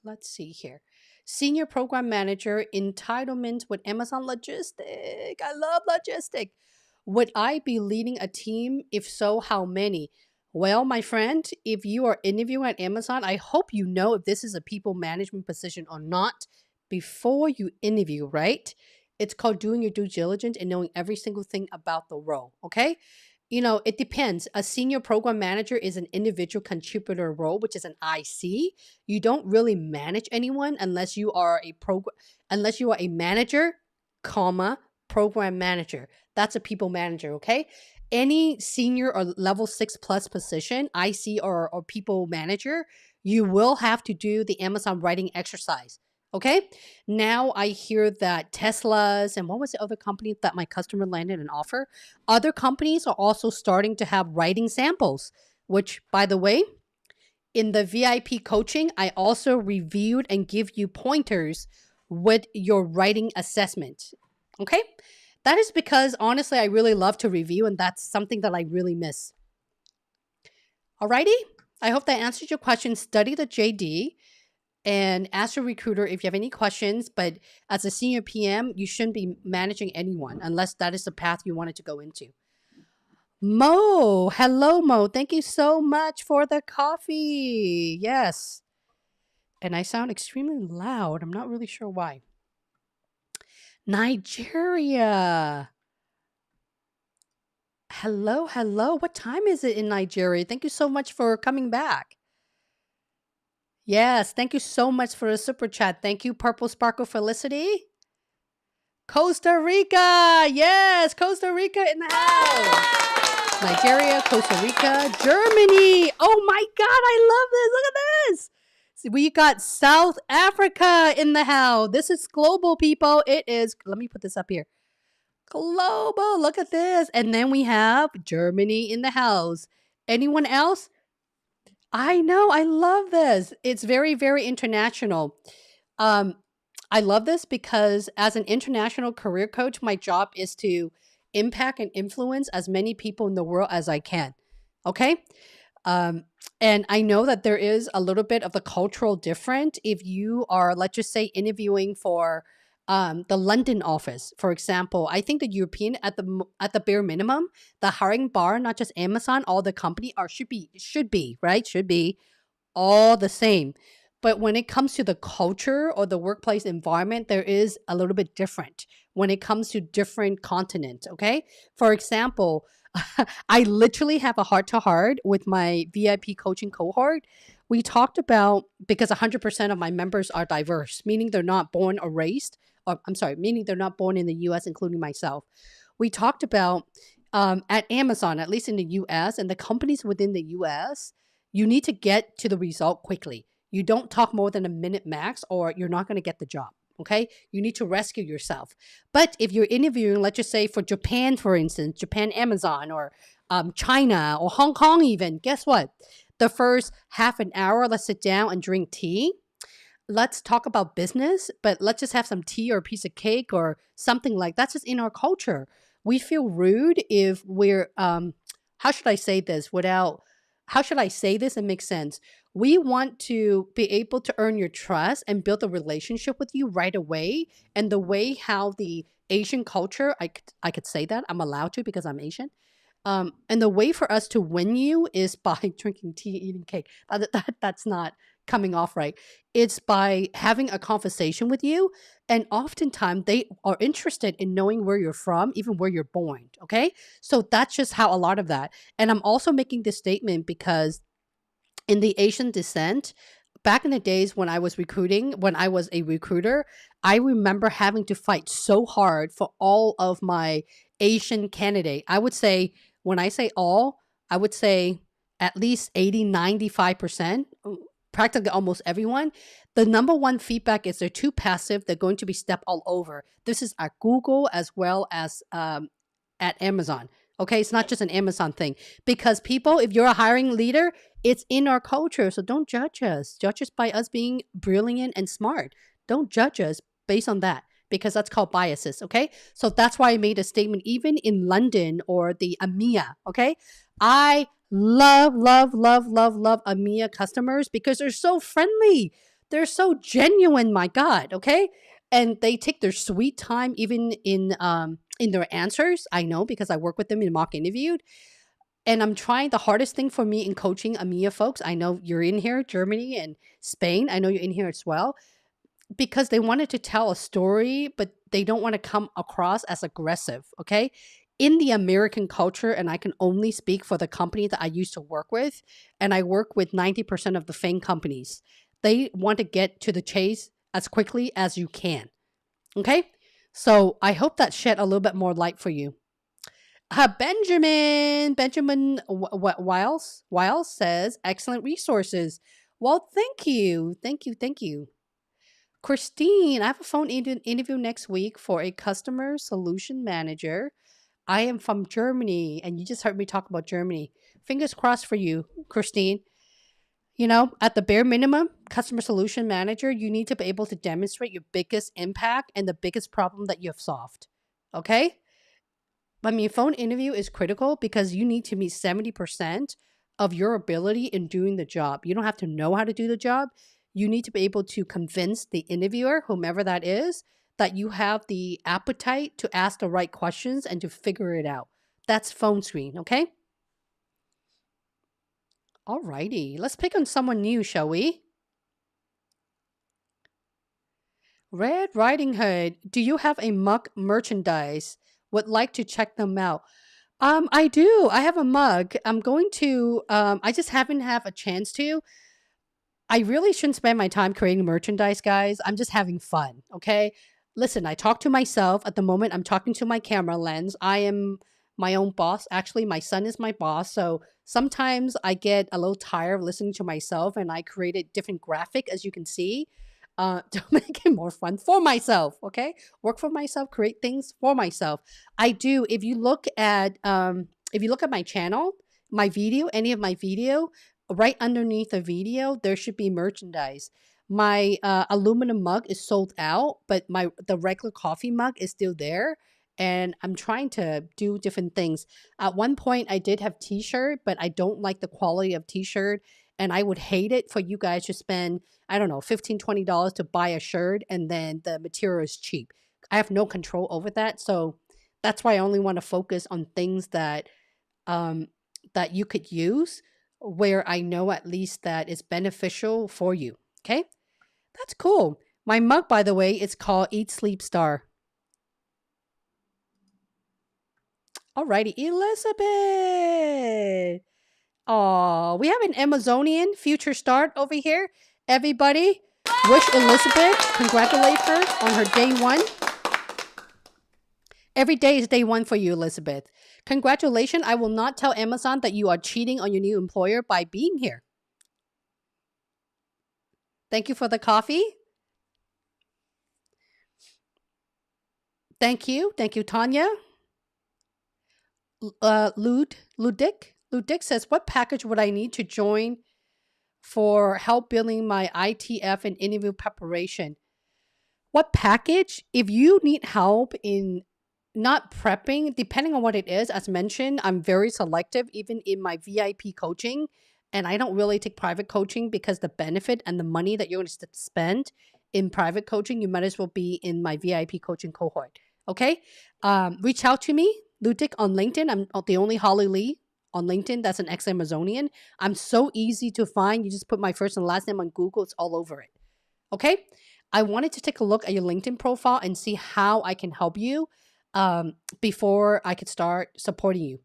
Let's see here. Senior program manager, entitlement with Amazon Logistic. I love logistic. Would I be leading a team? If so, how many? Well, my friend, if you are interviewing at Amazon, I hope you know if this is a people management position or not before you interview, right? It's called doing your due diligence and knowing every single thing about the role, okay? It depends. A senior program manager is an individual contributor role, which is an IC. You don't really manage anyone unless you are a manager, comma, program manager. That's a people manager, okay? Any senior or level 6+ position, IC or people manager, you will have to do the Amazon writing exercise. Okay. Now I hear that Tesla's and what was the other company that my customer landed an offer? Other companies are also starting to have writing samples, which, by the way, in the VIP coaching, I also reviewed and give you pointers with your writing assessment. Okay. That is because honestly, I really love to review, and that's something that I really miss. Alrighty? I hope that answered your question. Study the JD and ask your recruiter if you have any questions. But as a senior PM, you shouldn't be managing anyone unless that is the path you wanted to go into. Mo, hello, Mo. Thank you so much for the coffee. Yes. And I sound extremely loud. I'm not really sure why. Nigeria. Hello, hello. What time is it in Nigeria? Thank you so much for coming back. Yes, thank you so much for the super chat. Thank you, Purple Sparkle Felicity. Costa Rica. Yes, Costa Rica in the house. Nigeria, Costa Rica, Germany. Oh my God, I love this. Look at this. See, we got South Africa in the house. This is global, people. It is, let me put this up here. Global, look at this. And then we have Germany in the house. Anyone else? I know, I love this. It's very, very international. Um, I love this because as an international career coach, my job is to impact and influence as many people in the world as I can. Okay. Um, and I know that there is a little bit of a cultural difference if you are, let's just say, interviewing for the London office, for example. I think the European at the bare minimum, the hiring bar, not just Amazon, all the company are should be right, should be all the same. But when it comes to the culture or the workplace environment, there is a little bit different when it comes to different continents. Okay. For example, I literally have a heart to heart with my VIP coaching cohort. We talked about because 100% of my members are diverse, meaning they're not born or raised, or I'm sorry, meaning they're not born in the US, including myself. We talked about at Amazon, at least in the US, and the companies within the US, you need to get to the result quickly. You don't talk more than a minute max, or you're not going to get the job. Okay. You need to rescue yourself. But if you're interviewing, let's just say for Japan, for instance, Japan Amazon, or China, or Hong Kong, even, guess what? The first half an hour, let's sit down and drink tea. Let's talk about business, but let's just have some tea or a piece of cake or something like that's just in our culture. We feel rude if we're how should I say this without how should I say this and make sense? We want to be able to earn your trust and build a relationship with you right away. And the way how the Asian culture, I could say that I'm allowed to because I'm Asian. And the way for us to win you is by drinking tea, eating cake. That's not coming off right. It's by having a conversation with you. And oftentimes they are interested in knowing where you're from, even where you're born. Okay. So that's just how a lot of that. And I'm also making this statement because in the Asian descent, back in the days when I was recruiting, when I was a recruiter, I remember having to fight so hard for all of my Asian candidate. I would say, when I say all, I would say at least 80, 95%, practically almost everyone. The number one feedback is they're too passive. They're going to be stepped all over. This is at Google as well as at Amazon. Okay, it's not just an Amazon thing because people, if you're a hiring leader, it's in our culture. So don't judge us. Judge us by us being brilliant and smart. Don't judge us based on that because that's called biases. Okay. So that's why I made a statement, even in London or the EMEA. Okay. I love, love, love, love, love EMEA customers because they're so friendly. They're so genuine. My God. Okay. And they take their sweet time even in their answers. I know because I work with them in mock interview. And I'm trying the hardest thing for me in coaching EMEA folks. I know you're in here, Germany and Spain. I know you're in here as well because they wanted to tell a story, but they don't want to come across as aggressive. Okay. In the American culture, and I can only speak for the company that I used to work with, and I work with 90% of the FAANG companies, they want to get to the chase as quickly as you can. Okay. So I hope that shed a little bit more light for you. Benjamin Wiles says, excellent resources. Well, thank you. Thank you. Thank you. Christine, I have a phone interview next week for a customer solution manager. I am from Germany, and you just heard me talk about Germany. Fingers crossed for you, Christine. You know, at the bare minimum, customer solution manager, you need to be able to demonstrate your biggest impact and the biggest problem that you have solved. Okay? I mean, phone interview is critical because you need to meet 70% of your ability in doing the job. You don't have to know how to do the job. You need to be able to convince the interviewer, whomever that is, that you have the appetite to ask the right questions and to figure it out. That's phone screen, okay? Alrighty, let's pick on someone new, shall we? Red Riding Hood, do you have a mug merchandise? Would like to check them out. I do. I have a mug. I'm going to. I just haven't have a chance to. I really shouldn't spend my time creating merchandise, guys. I'm just having fun. Okay. Listen, I talk to myself at the moment. I'm talking to my camera lens. I am my own boss. Actually, my son is my boss. So sometimes I get a little tired of listening to myself, and I created different graphic, as you can see, to make it more fun for myself. Okay. Work for myself, create things for myself. I do. If you look at my channel, my video, any of my video, right underneath the video, there should be merchandise. My aluminum mug is sold out, but the regular coffee mug is still there. And I'm trying to do different things. At one point, I did have T-shirt, but I don't like the quality of T-shirt. And I would hate it for you guys to spend, I don't know, $15, $20 to buy a shirt and then the material is cheap. I have no control over that. So that's why I only want to focus on things um, that you could use where I know at least that it's beneficial for you. Okay, that's cool. My mug, by the way, is called Eat Sleep Star. Alrighty, Elizabeth. Oh, we have an Amazonian future start over here. Everybody, wish Elizabeth, congratulate her on her day one. Every day is day one for you, Elizabeth. Congratulations. I will not tell Amazon that you are cheating on your new employer by being here. Thank you for the coffee. Thank you. Thank you, Tanya. Ludic says, what package would I need to join for help building my ITF and interview preparation? What package? If you need help in not prepping, depending on what it is, as mentioned, I'm very selective, even in my VIP coaching. And I don't really take private coaching because the benefit and the money that you're going to spend in private coaching, you might as well be in my VIP coaching cohort. Okay? Reach out to me, Ludic, on LinkedIn. I'm the only Holly Lee on LinkedIn that's an ex-Amazonian. I'm so easy to find. You just put my first and last name on Google. It's all over it. Okay? I wanted to take a look at your LinkedIn profile and see how I can help you before I could start supporting you.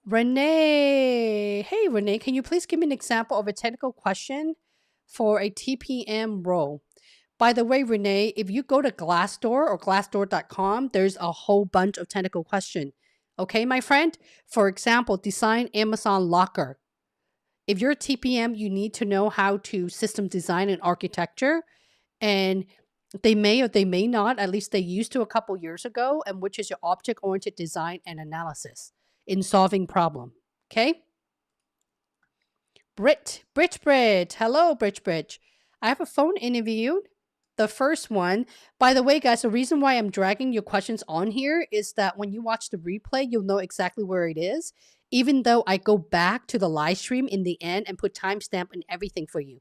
Renee. Hey, Renee, can you please give me an example of a technical question for a TPM role? By the way, Renee, if you go to Glassdoor or glassdoor.com, there's a whole bunch of technical questions. Okay, my friend? For example, design Amazon locker. If you're a TPM, you need to know how to system design and architecture. And they may or they may not, at least they used to a couple years ago, and which is your object-oriented design and analysis in solving problem. Okay? Brit. Hello, Brit. I have a phone interview. The first one. By the way, guys, the reason why I'm dragging your questions on here is that when you watch the replay, you'll know exactly where it is, even though I go back to the live stream in the end and put timestamp and everything for you.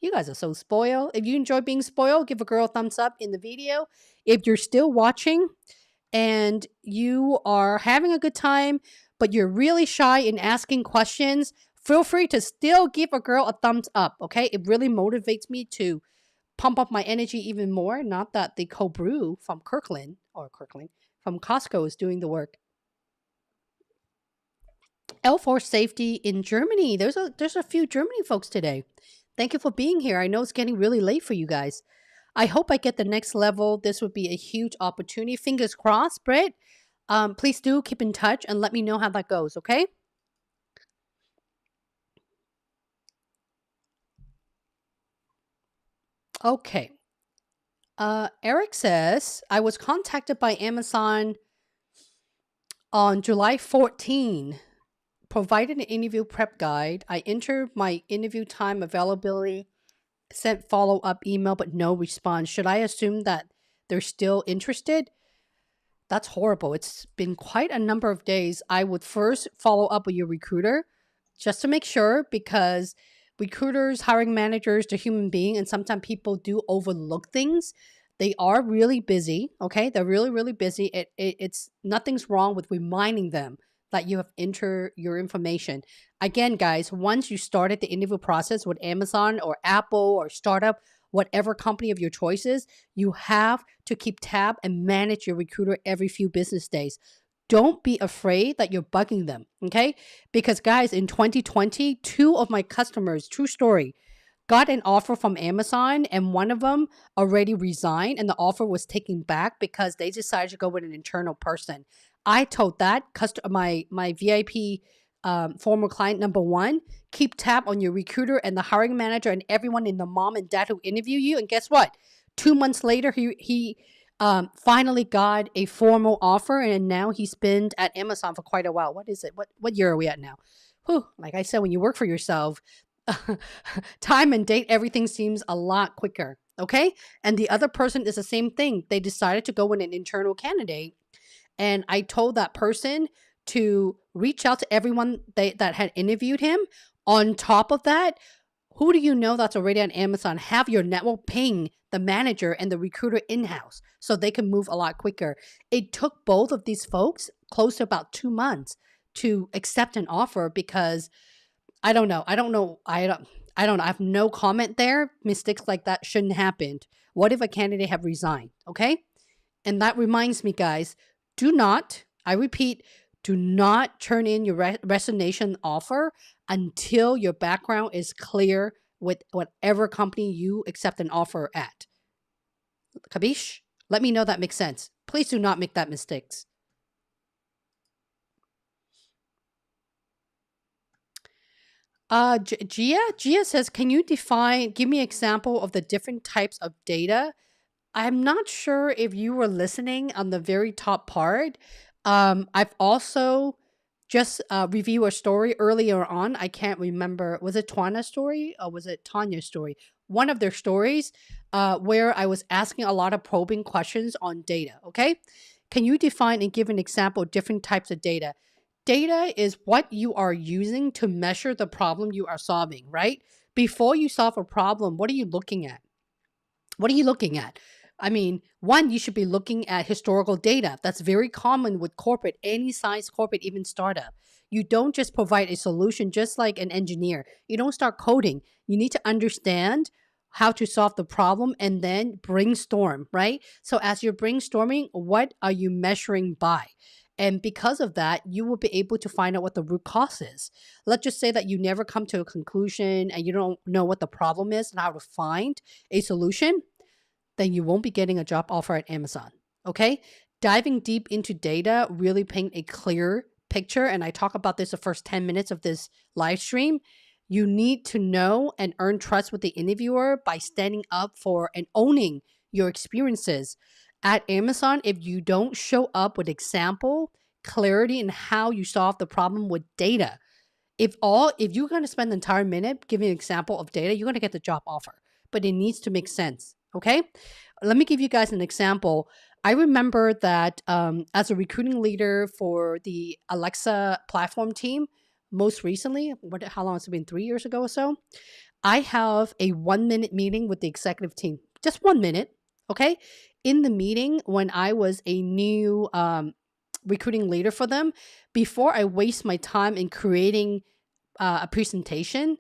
You guys are so spoiled. If you enjoy being spoiled, give a girl a thumbs up in the video. If you're still watching and you are having a good time, but you're really shy in asking questions, feel free to still give a girl a thumbs up, okay? It really motivates me to pump up my energy even more. Not that the cold brew from from Costco is doing the work. L4 Safety in Germany. There's a few Germany folks today. Thank you for being here. I know it's getting really late for you guys. I hope I get the next level. This would be a huge opportunity. Fingers crossed, Britt. Please do keep in touch and let me know how that goes, okay? Okay. Eric says, I was contacted by Amazon on July 14. Provided an interview prep guide. I entered my interview time availability, sent follow-up email, but no response. Should I assume that they're still interested, that's horrible. It's been quite a number of days. I would first follow up with your recruiter just to make sure, because recruiters, hiring managers, they're human being, and sometimes people do overlook things. They are really busy. Okay, they're really really busy. It's nothing's wrong with reminding them that you have entered your information. Again, guys, once you started the interview process with Amazon or Apple or startup, whatever company of your choices, you have to keep tab and manage your recruiter every few business days. Don't be afraid that you're bugging them, okay? Because guys, in 2020, two of my customers, true story, got an offer from Amazon, and one of them already resigned and the offer was taken back because they decided to go with an internal person. I told that my VIP former client number one, keep tab on your recruiter and the hiring manager and everyone in the mom and dad who interview you. And guess what? 2 months later, he finally got a formal offer, and now he's been at Amazon for quite a while. What is it? What year are we at now? Whew, like I said, when you work for yourself, time and date, everything seems a lot quicker. Okay. And the other person is the same thing. They decided to go with an internal candidate. And I told that person to reach out to everyone that had interviewed him. On top of that, who do you know that's already on Amazon? Have your network ping the manager and the recruiter in-house so they can move a lot quicker. It took both of these folks close to about 2 months to accept an offer because I don't know. I don't know. I don't know. I have no comment there. Mistakes like that shouldn't happen. What if a candidate have resigned? Okay. And that reminds me, guys, do not, I repeat, do not turn in your resignation offer until your background is clear with whatever company you accept an offer at. Kabish? Let me know that makes sense. Please do not make that mistakes. Gia says, can you give me an example of the different types of data? I'm not sure if you were listening on the very top part. I've also just reviewed a story earlier on. I can't remember. Was it Twana's story or was it Tanya's story? One of their stories where I was asking a lot of probing questions on data. Okay. Can you define and give an example of different types of data? Data is what you are using to measure the problem you are solving, right? Before you solve a problem, what are you looking at? What are you looking at? I mean, one, you should be looking at historical data. That's very common with corporate, any size corporate, even startup. You don't just provide a solution just like an engineer. You don't start coding. You need to understand how to solve the problem and then brainstorm, right? So as you're brainstorming, what are you measuring by? And because of that, you will be able to find out what the root cause is. Let's just say that you never come to a conclusion and you don't know what the problem is and how to find a solution, then you won't be getting a job offer at Amazon. Okay? Diving deep into data really paint a clear picture. And I talk about this the first 10 minutes of this live stream. You need to know and earn trust with the interviewer by standing up for and owning your experiences. At Amazon, if you don't show up with example, clarity, and how you solve the problem with data, if you're going to spend the entire minute giving an example of data, you're going to get the job offer, but it needs to make sense. Okay. Let me give you guys an example. I remember that as a recruiting leader for the Alexa platform team, most recently, how long has it been? 3 years ago or so? I have a 1 minute meeting with the executive team, just 1 minute. Okay. In the meeting, when I was a new recruiting leader for them, before I waste my time in creating a presentation,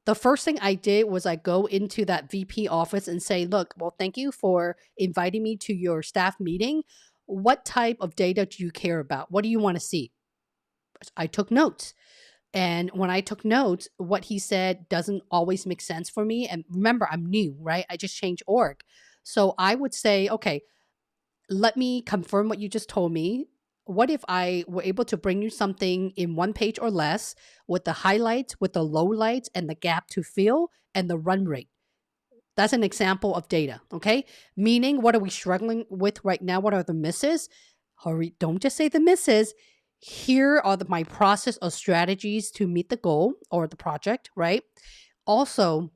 the first thing I did was I go into that VP office and say, look, well, thank you for inviting me to your staff meeting. What type of data do you care about? What do you want to see? I took notes. And when I took notes, what he said doesn't always make sense for me. And remember, I'm new, right? I just changed org. So I would say, okay, let me confirm what you just told me. What if I were able to bring you something in 1 page or less with the highlights, with the lowlights, and the gap to fill and the run rate? That's an example of data, okay? Meaning, what are we struggling with right now? What are the misses? Hurry, don't just say the misses. Here are my process or strategies to meet the goal or the project, right? Also,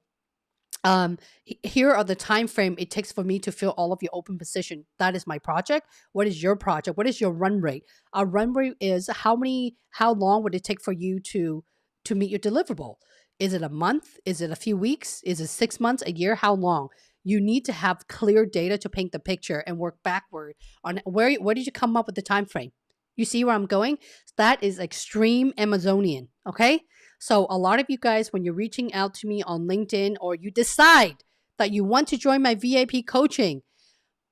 Here are the time frame it takes for me to fill all of your open position. That is my project. What is your project? What is your run rate? Our run rate is how long would it take for you to meet your deliverable? Is it a month? Is it a few weeks? Is it 6 months, a year? How long? You need to have clear data to paint the picture and work backward on where did you come up with the time frame? You see where I'm going? That is extreme Amazonian, okay? So a lot of you guys, when you're reaching out to me on LinkedIn or you decide that you want to join my VIP coaching,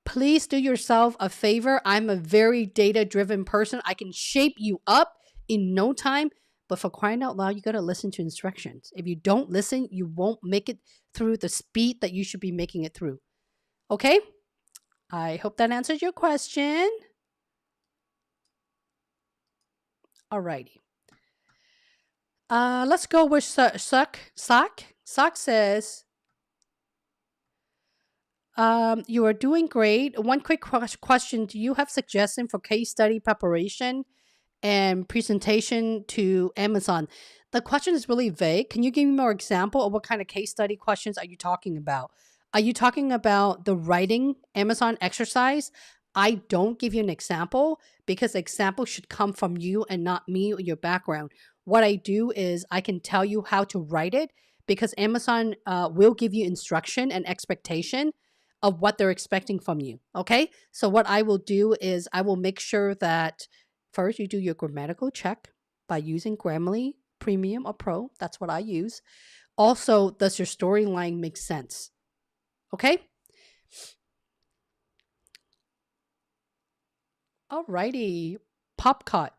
please do yourself a favor. I'm a very data-driven person. I can shape you up in no time. But for crying out loud, you got to listen to instructions. If you don't listen, you won't make it through the speed that you should be making it through. Okay? I hope that answers your question. Alrighty. Let's go with Sock. Sock says, you are doing great. One quick question. Do you have suggestion for case study preparation and presentation to Amazon? The question is really vague. Can you give me more example of what kind of case study questions are you talking about? Are you talking about the writing Amazon exercise? I don't give you an example because the example should come from you and not me or your background. What I do is I can tell you how to write it because Amazon will give you instruction and expectation of what they're expecting from you. Okay. So what I will do is I will make sure that first you do your grammatical check by using Grammarly Premium or Pro. That's what I use. Also, does your storyline make sense? Okay. Alrighty. Popcut.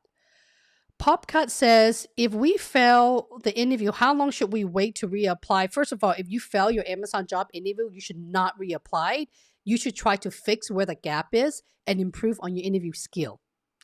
Popcut says, if we fail the interview, how long should we wait to reapply? First of all, if you fail your Amazon job interview, you should not reapply. You should try to fix where the gap is and improve on your interview skill.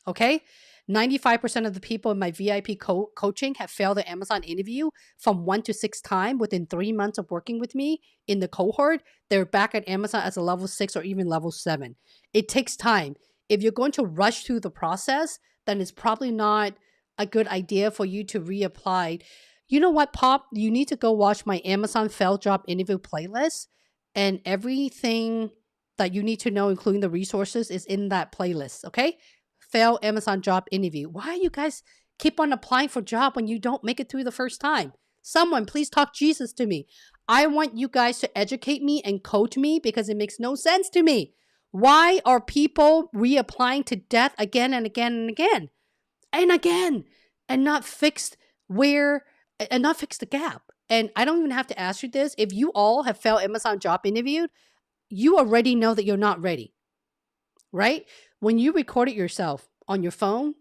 Okay? 95% of the people in my VIP coaching have failed the Amazon interview from 1 to 6 times within 3 months of working with me in the cohort. They're back at Amazon as a level 6 or even level 7. It takes time. If you're going to rush through the process, then it's probably not a good idea for you to reapply. You know what, Pop? You need to go watch my Amazon failed job interview playlist, and everything that you need to know, including the resources, is in that playlist. Okay? Fail Amazon job interview. Why you guys keep on applying for job when you don't make it through the first time? Someone please talk Jesus to me. I want you guys to educate me and coach me because it makes no sense to me. Why are people reapplying to death again and again and again? And again, and not fixed where and not fix the gap. And I don't even have to ask you this. If you all have failed Amazon job interviewed, you already know that you're not ready, right? When you record it yourself on your phone,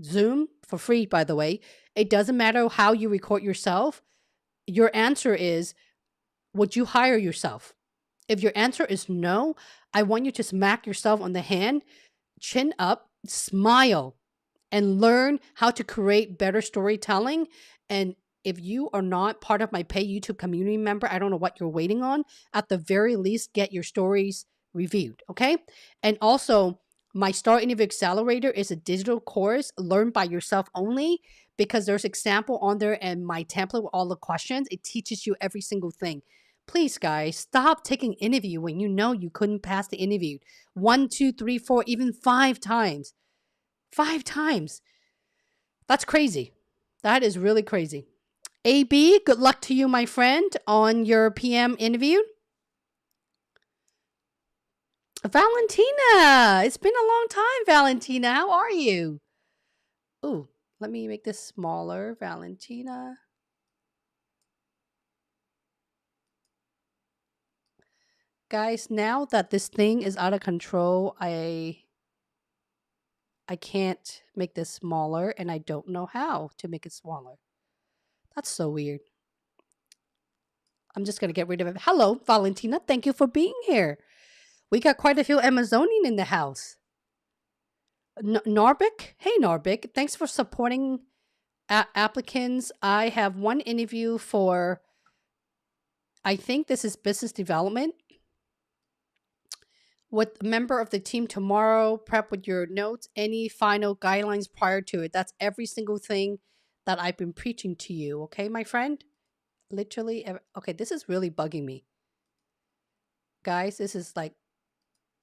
Zoom for free, by the way, it doesn't matter how you record yourself. Your answer is, would you hire yourself? If your answer is no, I want you to smack yourself on the hand, chin up, smile, and learn how to create better storytelling. And if you are not part of my pay YouTube community member, I don't know what you're waiting on. At the very least, get your stories reviewed, okay? And also, my Star Interview Accelerator is a digital course learned by yourself only because there's example on there and my template with all the questions. It teaches you every single thing. Please, guys, stop taking interview when you know you couldn't pass the interview 1, 2, 3, 4, even 5 times. 5 times. That's crazy. That is really crazy. AB, good luck to you, my friend, on your PM interview. Valentina, it's been a long time, Valentina. How are you? Ooh, let me make this smaller, Valentina. Guys, now that this thing is out of control, I can't make this smaller, and I don't know how to make it smaller. That's so weird. I'm just going to get rid of it. Hello, Valentina. Thank you for being here. We got quite a few Amazonian in the house. Norbik? Hey, Norbik. Thanks for supporting applicants. I have one interview for, I think this is business development. With a member of the team tomorrow, prep with your notes, any final guidelines prior to it. That's every single thing that I've been preaching to you. Okay, my friend? Literally. Okay, this is really bugging me. Guys, this is like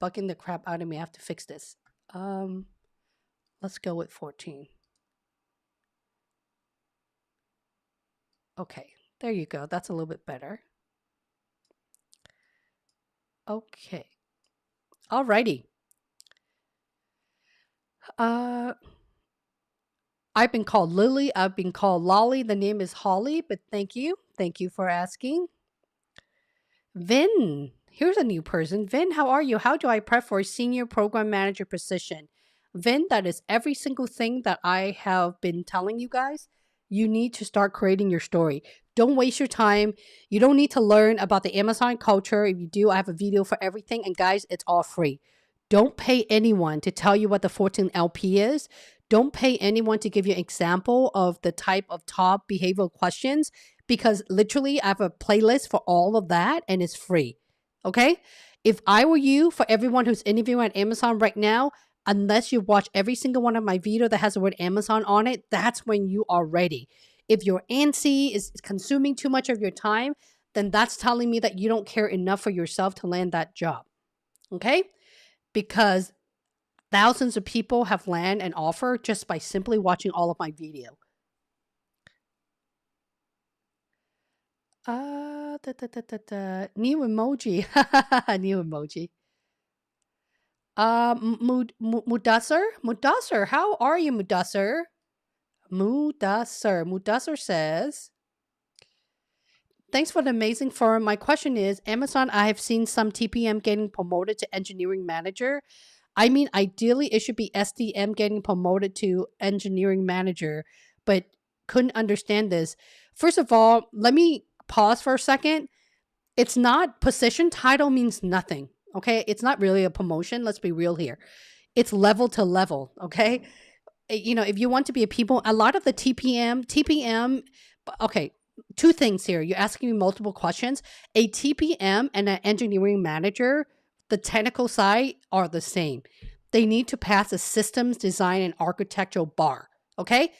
bugging the crap out of me. I have to fix this. Let's go with 14. Okay, there you go. That's a little bit better. Okay. Alrighty. I've been called Lily. I've been called Lolly. The name is Holly, but thank you. Thank you for asking. Vin, here's a new person. Vin, how are you? How do I prep for a senior program manager position? Vin, that is every single thing that I have been telling you guys. You need to start creating your story. Don't waste your time. You don't need to learn about the Amazon culture. If you do, I have a video for everything. And guys, it's all free. Don't pay anyone to tell you what the 14 LP is. Don't pay anyone to give you an example of the type of top behavioral questions because literally I have a playlist for all of that and it's free. Okay? If I were you, for everyone who's interviewing at Amazon right now, unless you watch every single one of my video that has the word Amazon on it, that's when you are ready. If your ANSI is consuming too much of your time, then that's telling me that you don't care enough for yourself to land that job. Okay? Because thousands of people have land an offer just by simply watching all of my video. New emoji. New emoji. Mudassar, how are you, Mudassar? Mudassar says, thanks for the amazing forum. My question is, Amazon, I have seen some TPM getting promoted to engineering manager. I mean, ideally, it should be SDM getting promoted to engineering manager, but couldn't understand this. First of all, let me pause for a second. It's not position title means nothing. Okay. It's not really a promotion. Let's be real here. It's level to level. Okay. You know, if you want to be a lot of the TPM, okay, two things here. You're asking me multiple questions. A TPM and an engineering manager, the technical side are the same. They need to pass a systems design and architectural bar. Okay.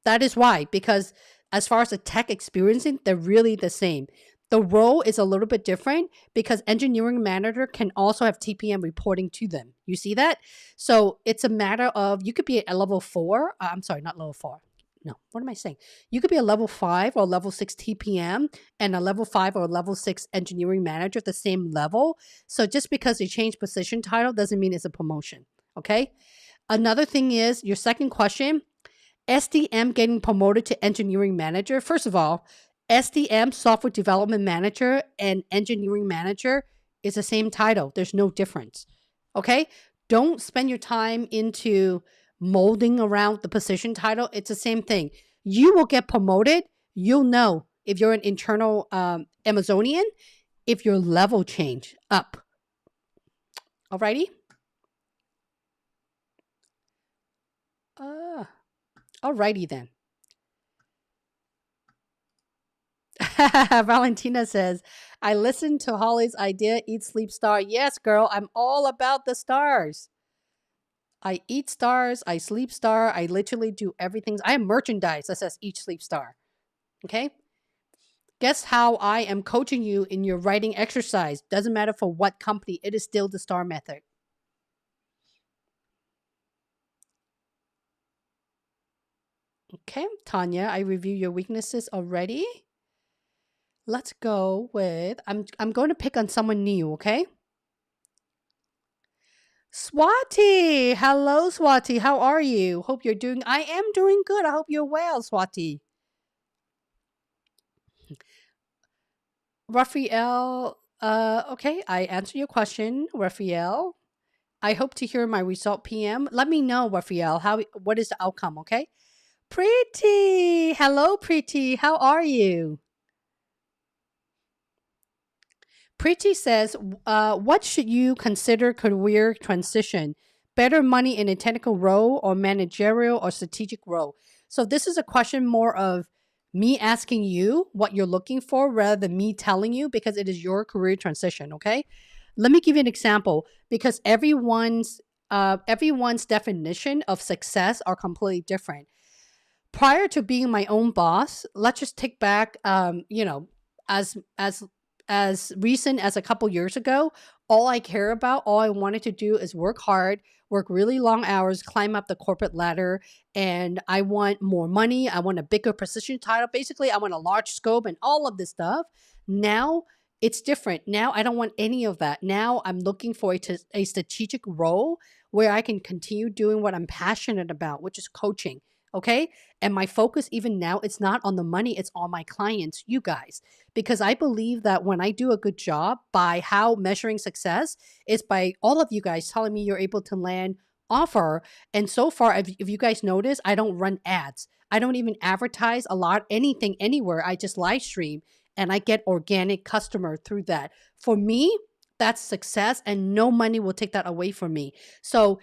That is why, because as far as the tech experiencing, they're really the same. The role is a little bit different because engineering manager can also have TPM reporting to them. You see that? So it's a matter of, you could be a level 4. I'm sorry, not level 4. No, what am I saying? You could be a level 5 or level 6 TPM and a level 5 or level 6 engineering manager at the same level. So just because you change position title doesn't mean it's a promotion. Okay. Another thing is your second question, SDM getting promoted to engineering manager. First of all, SDM, software development manager, and engineering manager is the same title. There's no difference. Okay? Don't spend your time into molding around the position title. It's the same thing. You will get promoted. You'll know if you're an internal Amazonian, if your level change up. Alrighty? Alrighty then. Valentina says, I listened to Holly's idea, eat, sleep, star. Yes, girl, I'm all about the stars. I eat stars, I sleep star, I literally do everything. I have merchandise that says eat, sleep, star. Okay? Guess how I am coaching you in your writing exercise. Doesn't matter for what company, it is still the star method. Okay, Tanya, I review your weaknesses already. Let's go with, I'm going to pick on someone new, okay? Swati, hello Swati, how are you? Hope you're doing, I am doing good. I hope you're well, Swati. Raphael, okay, I answered your question, Raphael. I hope to hear my result PM. Let me know, Raphael, what is the outcome, okay? Pretty, hello Pretty, how are you? Pretty says, what should you consider career transition? Better money in a technical role or managerial or strategic role? So this is a question more of me asking you what you're looking for rather than me telling you because it is your career transition, okay? Let me give you an example because everyone's definition of success are completely different. Prior to being my own boss, let's just take back, as as recent as a couple years ago, all I care about, all I wanted to do is work hard, work really long hours, climb up the corporate ladder, and I want more money. I want a bigger position title. Basically, I want a large scope and all of this stuff. Now it's different. Now I don't want any of that. Now I'm looking for a strategic role where I can continue doing what I'm passionate about, which is coaching. Okay. And my focus, even now, it's not on the money, it's on my clients, you guys. Because I believe that when I do a good job, by how measuring success is by all of you guys telling me you're able to land offer. And so far, if you guys notice, I don't run ads. I don't even advertise a lot, anything, anywhere. I just live stream and I get organic customer through that. For me, that's success, and no money will take that away from me. So,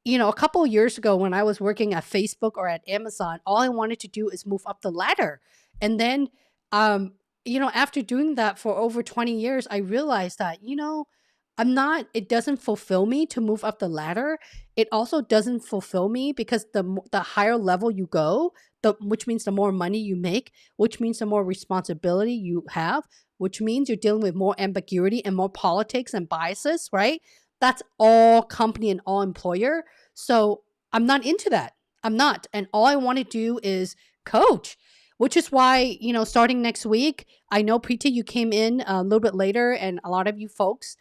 a couple of years ago when I was working at Facebook or at Amazon, all I wanted to do is move up the ladder. And then, after doing that for over 20 years, I realized that, it doesn't fulfill me to move up the ladder. It also doesn't fulfill me because the higher level you go, which means the more money you make, which means the more responsibility you have, which means you're dealing with more ambiguity and more politics and biases, right? That's all company and all employer. So I'm not into that. I'm not. And all I want to do is coach, which is why, starting next week, I know Preeti, you came in a little bit later, and a lot of you folks,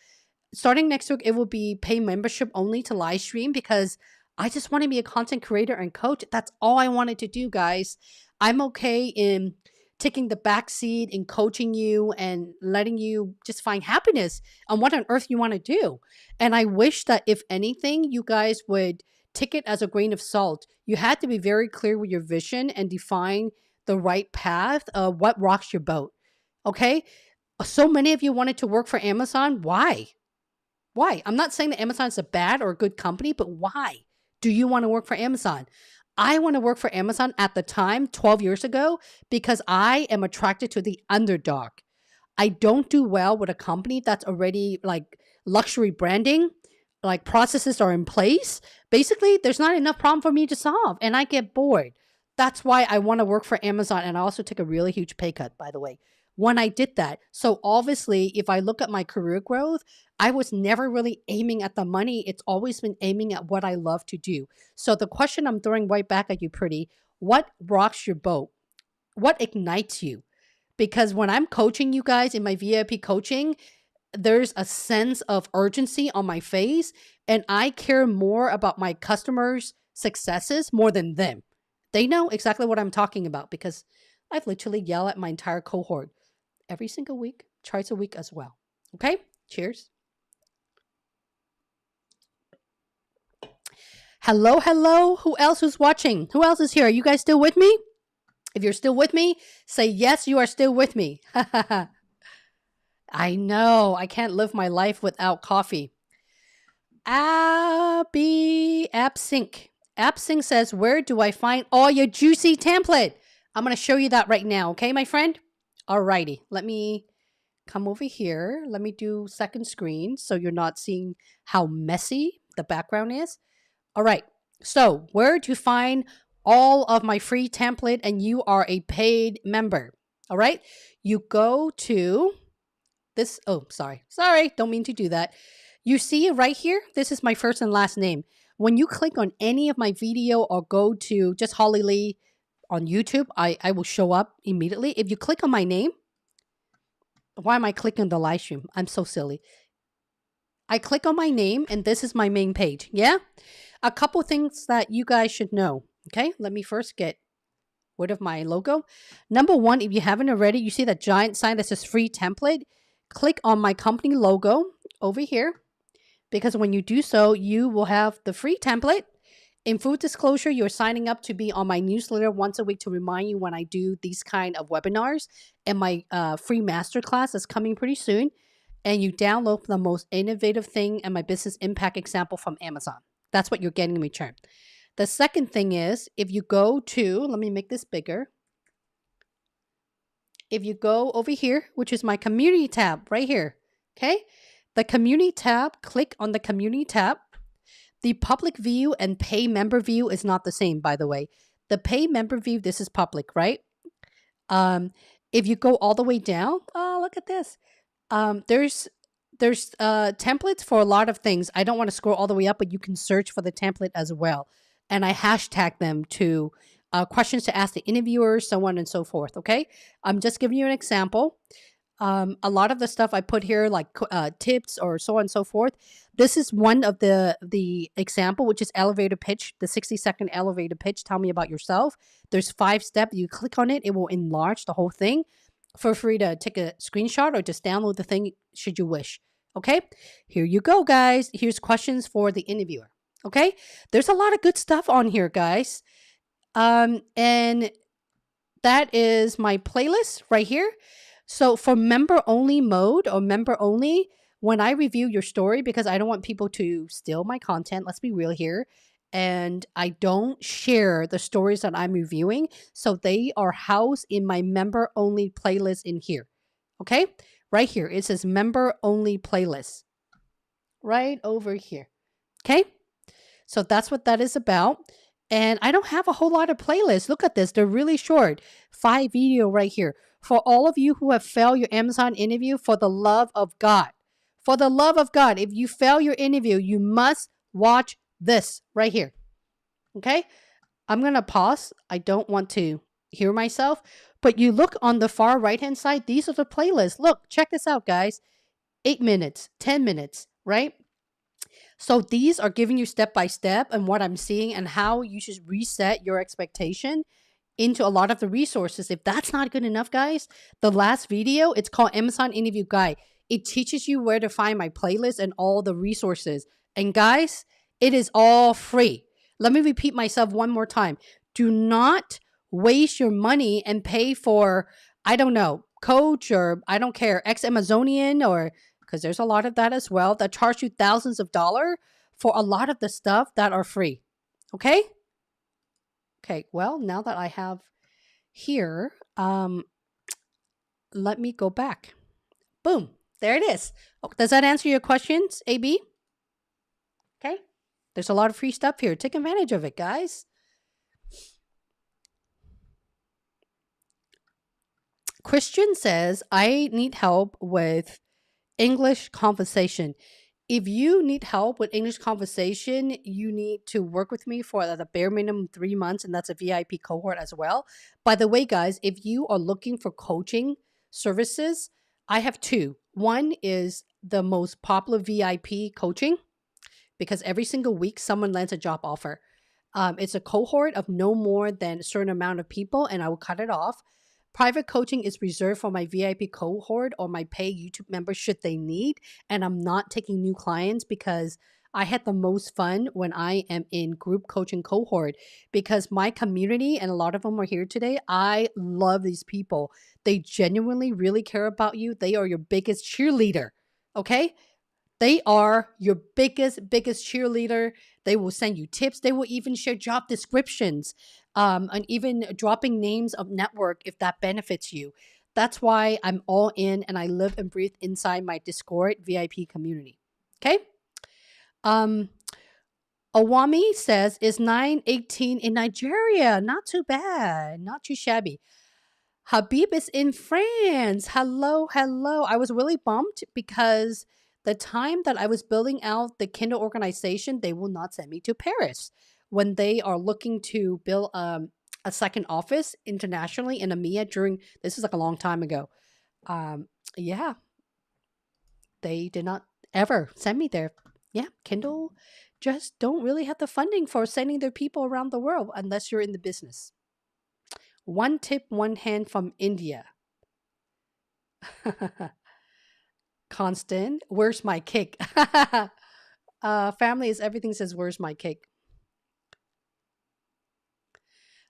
starting next week, it will be pay membership only to live stream because I just want to be a content creator and coach. That's all I wanted to do, guys. I'm okay in taking the back seat in coaching you and letting you just find happiness on what on earth you want to do. And I wish that if anything, you guys would take it as a grain of salt. You had to be very clear with your vision and define the right path of what rocks your boat. Okay? So many of you wanted to work for Amazon. Why? Why? I'm not saying that Amazon is a bad or a good company, but why do you want to work for Amazon? I want to work for Amazon at the time, 12 years ago, because I am attracted to the underdog. I don't do well with a company that's already like luxury branding, like processes are in place. Basically, there's not enough problem for me to solve, and I get bored. That's why I want to work for Amazon. And I also took a really huge pay cut, by the way, when I did that. So obviously, if I look at my career growth, I was never really aiming at the money. It's always been aiming at what I love to do. So the question I'm throwing right back at you, Pretty, what rocks your boat? What ignites you? Because when I'm coaching you guys in my VIP coaching, there's a sense of urgency on my face, and I care more about my customers' successes more than them. They know exactly what I'm talking about because I've literally yelled at my entire cohort every single week, twice a week as well. Okay, cheers. Hello, hello. Who else is watching? Who else is here? Are you guys still with me? If you're still with me, say yes, you are still with me. I know. I can't live my life without coffee. Abby AppSync. AppSync says, where do I find all your juicy template? I'm going to show you that right now. Okay, my friend? Alrighty. Let me come over here. Let me do second screen so you're not seeing how messy the background is. All right. So where to find all of my free template and you are a paid member. All right. You go to this. Oh, sorry. Don't mean to do that. You see it right here. This is my first and last name. When you click on any of my video or go to just Holly Lee on YouTube, I will show up immediately. If you click on my name, why am I clicking the live stream? I'm so silly. I click on my name and this is my main page. Yeah. A couple things that you guys should know. Okay. Let me first get rid of my logo. Number one, if you haven't already, you see that giant sign that says free template. Click on my company logo over here because when you do so, you will have the free template. In full disclosure, you're signing up to be on my newsletter once a week to remind you when I do these kind of webinars, and my free masterclass is coming pretty soon. And you download the most innovative thing and my business impact example from Amazon. That's what you're getting in return. The second thing is, if you go to, let me make this bigger. If you go over here, which is my community tab right here, okay? The community tab, click on the community tab. The public view and pay member view is not the same, by the way. The pay member view, this is public, right? If you go all the way down, oh, look at this. There's templates for a lot of things. I don't want to scroll all the way up, but you can search for the template as well. And I hashtag them to questions to ask the interviewer, so on and so forth. Okay. I'm just giving you an example. A lot of the stuff I put here, like tips or so on and so forth. This is one of the example, which is elevator pitch, the 60-second elevator pitch. Tell me about yourself. There's 5 steps. You click on it, it will enlarge the whole thing. Feel free to take a screenshot or just download the thing should you wish. Okay, here you go, guys. Here's questions for the interviewer. Okay, there's a lot of good stuff on here, guys. And that is my playlist right here. So for member only mode or member only, when I review your story, because I don't want people to steal my content, let's be real here. And I don't share the stories that I'm reviewing. So they are housed in my member only playlist in here. Okay. Right here. It says member only playlist. Right over here. Okay. So that's what that is about. And I don't have a whole lot of playlists. Look at this. They're really short. 5 video right here. For all of you who have failed your Amazon interview, for the love of God. For the love of God, if you fail your interview, you must watch this right here. Okay? I'm going to pause. I don't want to hear myself. But you look on the far right-hand side. These are the playlists. Look, check this out, guys. 8 minutes, 10 minutes, right? So these are giving you step by step and what I'm seeing and how you should reset your expectation into a lot of the resources. If that's not good enough, guys, the last video, it's called Amazon Interview Guide. It teaches you where to find my playlist and all the resources. And guys, it is all free. Let me repeat myself one more time. Do not waste your money and pay for, I don't know, Coach or I don't care, ex-Amazonian, or because there's a lot of that as well that charge you thousands of dollars for a lot of the stuff that are free. Okay? Okay, well, now that I have here, let me go back. Boom, there it is. Oh, does that answer your questions, AB? Okay, there's a lot of free stuff here. Take advantage of it, guys. Christian says, I need help with English conversation. If you need help with English conversation, you need to work with me for the bare minimum 3 months, and that's a VIP cohort as well. By the way, guys, if you are looking for coaching services, I have 2. One is the most popular VIP coaching, because every single week someone lands a job offer. It's a cohort of no more than a certain amount of people, and I will cut it off. Private coaching is reserved for my VIP cohort or my paid YouTube members should they need. And I'm not taking new clients because I had the most fun when I am in group coaching cohort, because my community, and a lot of them are here today, I love these people. They genuinely really care about you. They are your biggest cheerleader. Okay? They are your biggest cheerleader. They will send you tips. They will even share job descriptions, and even dropping names of network if that benefits you. That's why I'm all in and I live and breathe inside my Discord VIP community. Okay. Awami says, is 9/18 in Nigeria? Not too bad. Not too shabby. Habib is in France. Hello, hello. I was really bummed because the time that I was building out the Kindle organization, they will not send me to Paris when they are looking to build a second office internationally in EMEA during, this is like a long time ago. Yeah, they did not ever send me there. Yeah, Kindle just don't really have the funding for sending their people around the world unless you're in the business. One tip, one hand from India. Constant, where's my cake? Family is everything says, where's my cake?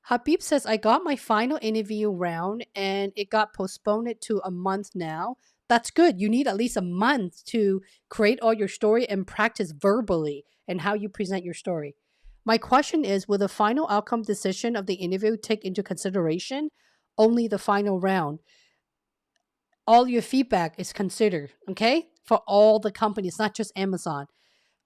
Habib says, I got my final interview round and it got postponed to a month now. That's good. You need at least a month to create all your story and practice verbally and how you present your story. My question is, will the final outcome decision of the interview take into consideration only the final round? All your feedback is considered, okay? For all the companies, not just Amazon.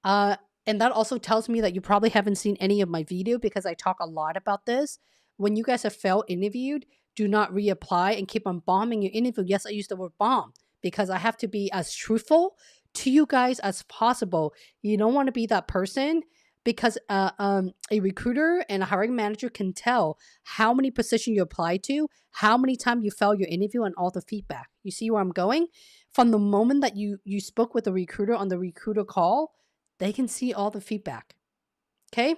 And that also tells me that you probably haven't seen any of my video because I talk a lot about this. When you guys have failed interviewed, do not reapply and keep on bombing your interview. Yes, I use the word bomb because I have to be as truthful to you guys as possible. You don't want to be that person because a recruiter and a hiring manager can tell how many positions you apply to, how many times you failed your interview, and all the feedback. You see where I'm going? From the moment that you spoke with the recruiter on the recruiter call, they can see all the feedback. Okay?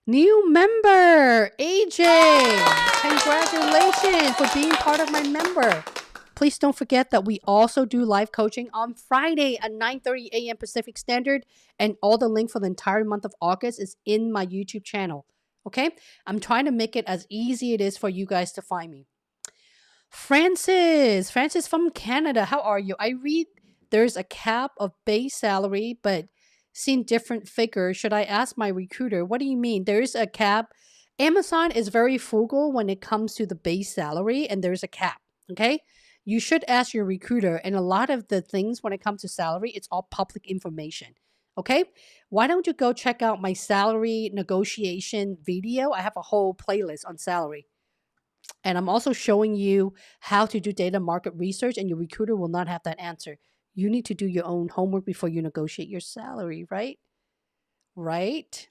New member, AJ. Congratulations for being part of my member. Please don't forget that we also do live coaching on Friday at 9:30 a.m. Pacific Standard, and all the link for the entire month of August is in my YouTube channel. Okay? I'm trying to make it as easy it is for you guys to find me. Francis from Canada, how are you? I read there's a cap of base salary, but seen different figures. Should I ask my recruiter? What do you mean? There's a cap. Amazon is very frugal when it comes to the base salary, and there's a cap. Okay? You should ask your recruiter, and a lot of the things when it comes to salary, it's all public information. Okay? Why don't you go check out my salary negotiation video? I have a whole playlist on salary. And I'm also showing you how to do data market research, and your recruiter will not have that answer. You need to do your own homework before you negotiate your salary, right? Right?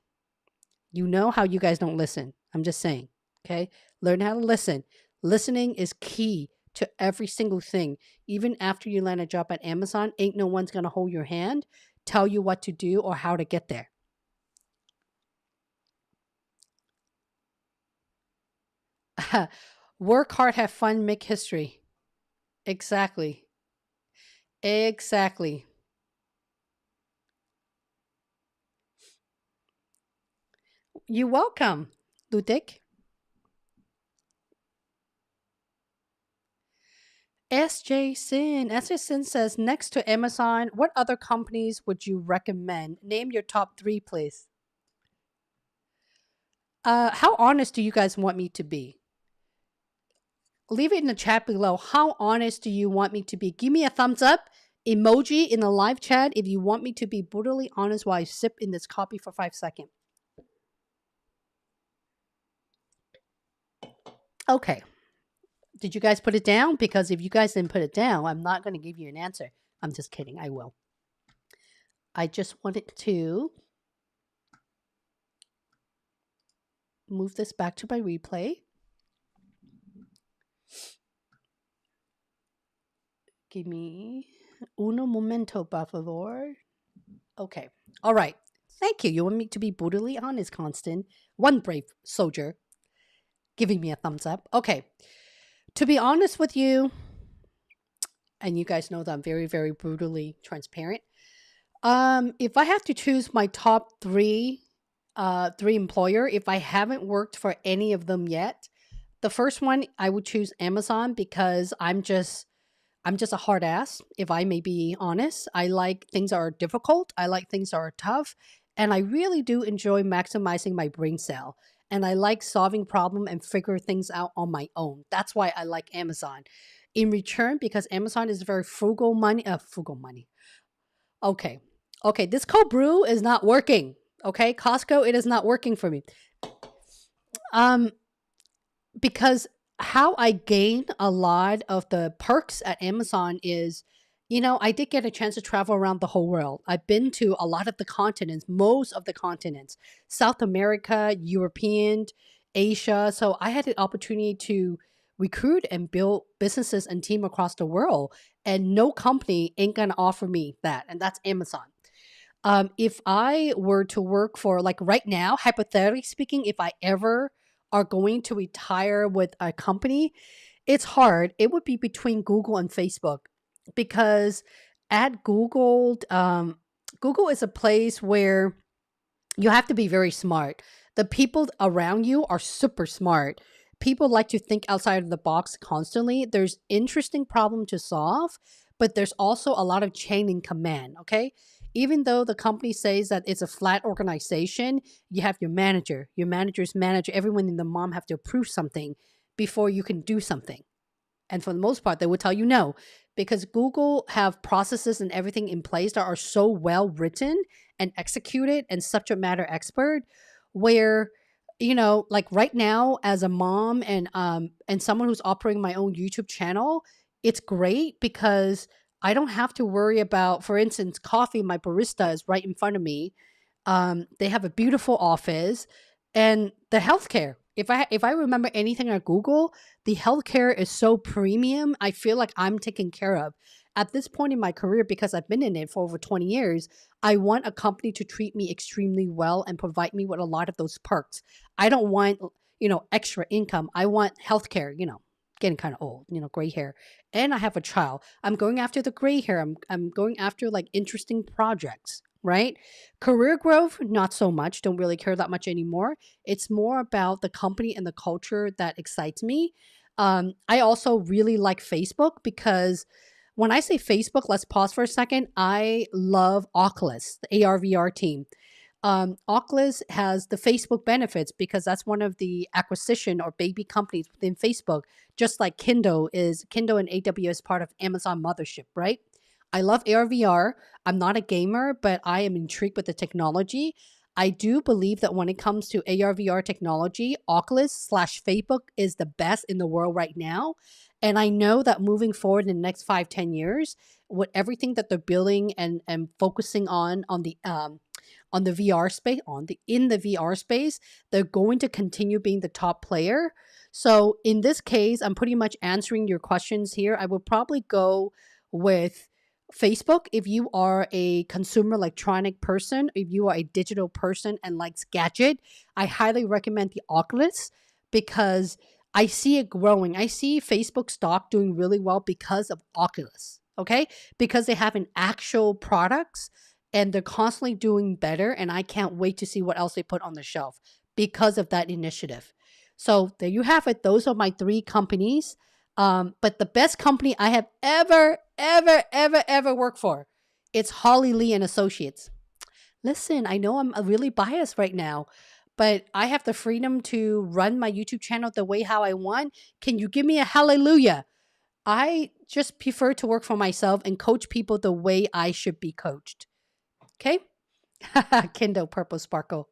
You know how you guys don't listen. I'm just saying, okay? Learn how to listen. Listening is key to every single thing. Even after you land a job at Amazon, ain't no one's going to hold your hand, tell you what to do or how to get there. Work hard, have fun, make history. Exactly. Exactly. You're welcome, Ludwig. SJ Sin says, next to Amazon, what other companies would you recommend? Name your top 3, please. How honest do you guys want me to be? Leave it in the chat below. How honest do you want me to be? Give me a thumbs up emoji in the live chat if you want me to be brutally honest while I sip in this coffee for 5 seconds. Okay. Did you guys put it down? Because if you guys didn't put it down, I'm not going to give you an answer. I'm just kidding. I will. I just wanted to move this back to my replay. Give me uno momento, por favor. Okay. All right. Thank you. You want me to be brutally honest, Constant? One brave soldier giving me a thumbs up. Okay. To be honest with you, and you guys know that I'm very, very brutally transparent. If I have to choose my top three employer, if I haven't worked for any of them yet, the first one I would choose Amazon because I'm just a hard ass, if I may be honest. I like things that are difficult. I like things that are tough. And I really do enjoy maximizing my brain cell. And I like solving problem and figure things out on my own. That's why I like Amazon. In return, because Amazon is very frugal money. Okay. Okay, this cold brew is not working. Okay, Costco, it is not working for me. Because how I gain a lot of the perks at Amazon is, I did get a chance to travel around the whole world. I've been to a lot of the continents, most of the continents, South America, European, Asia. So I had the opportunity to recruit and build businesses and team across the world. And no company ain't going to offer me that. And that's Amazon. If I were to work for, like right now, hypothetically speaking, if I ever are going to retire with a company, it's hard. It would be between Google and Facebook because at Google, Google is a place where you have to be very smart. The people around you are super smart. People like to think outside of the box constantly. There's interesting problem to solve, but there's also a lot of chain in command, okay? Even though the company says that it's a flat organization, you have your manager's manager, everyone in the mom have to approve something before you can do something. And for the most part, they will tell you no, because Google have processes and everything in place that are so well written and executed and subject matter expert where like right now as a mom and someone who's operating my own YouTube channel, it's great because I don't have to worry about, for instance, coffee. My barista is right in front of me. They have a beautiful office, and the healthcare. If I remember anything at Google, the healthcare is so premium. I feel like I'm taken care of at this point in my career because I've been in it for over 20 years. I want a company to treat me extremely well and provide me with a lot of those perks. I don't want extra income. I want healthcare. Getting kind of old. Gray hair, and I have a child. I'm going after the gray hair. I'm going after like interesting projects. Right? Career growth, not so much. Don't really care that much anymore. It's more about the company and the culture that excites me. I also really like Facebook because when I say Facebook, let's pause for a second. I love Oculus, the AR/VR team. Oculus has the Facebook benefits because that's one of the acquisition or baby companies within Facebook, just like Kindle and AWS part of Amazon mothership, right? I love AR VR. I'm not a gamer, but I am intrigued with the technology. I do believe that when it comes to AR VR technology, Oculus/Facebook is the best in the world right now. And I know that moving forward in the next 5-10 years, with everything that they're building and focusing on the VR space, in the VR space, they're going to continue being the top player. So in this case, I'm pretty much answering your questions here. I would probably go with Facebook if you are a consumer electronic person, if you are a digital person and likes gadget. I highly recommend the Oculus because I see it growing. I see Facebook stock doing really well because of Oculus. Okay, because they have an actual products and they're constantly doing better, and I can't wait to see what else they put on the shelf because of that initiative. So there you have it. Those are my three companies. But the best company I have ever worked for, it's Holly Lee and Associates. Listen, I know I'm really biased right now, but I have the freedom to run my YouTube channel the way how I want. Can you give me a hallelujah? I just prefer to work for myself and coach people the way I should be coached. Okay? Kindle Purple Sparkle.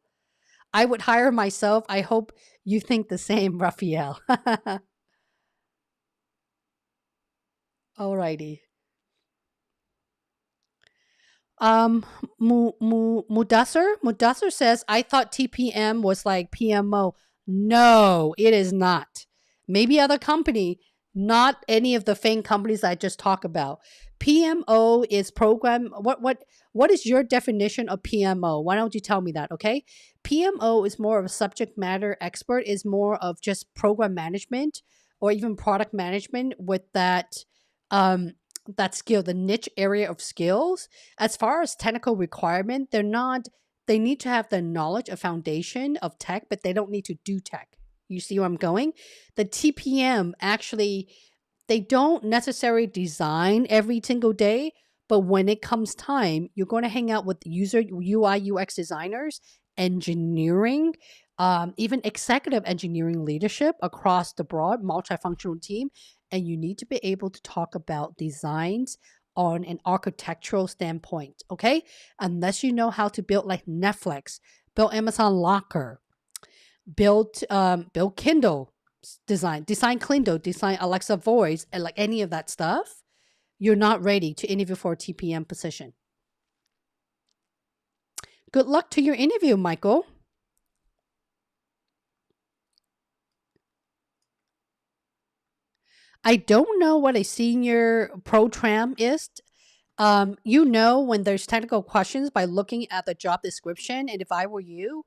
I would hire myself. I hope you think the same, Raphael. Alrighty. Mudassar says, I thought TPM was like PMO. No, it is not. Maybe other company, not any of the FAANG companies I just talked about. PMO is program. What is your definition of PMO? Why don't you tell me that? Okay. PMO is more of a subject matter expert, is more of just program management or even product management with um, that skill, the niche area of skills. As far as technical requirement, they need to have the knowledge, a foundation of tech, but they don't need to do tech. You see where I'm going? The TPM actually, they don't necessarily design every single day, but when it comes time, you're going to hang out with user UI UX designers, engineering, even executive engineering leadership across the broad multifunctional team, and you need to be able to talk about designs on an architectural standpoint. Okay, unless you know how to build like Netflix, build Amazon Locker, build Kindle, design Kindle, design Alexa Voice, and like any of that stuff, you're not ready to interview for a TPM position. Good luck to your interview, Michael. I don't know what a senior program is. When there's technical questions by looking at the job description. And if I were you,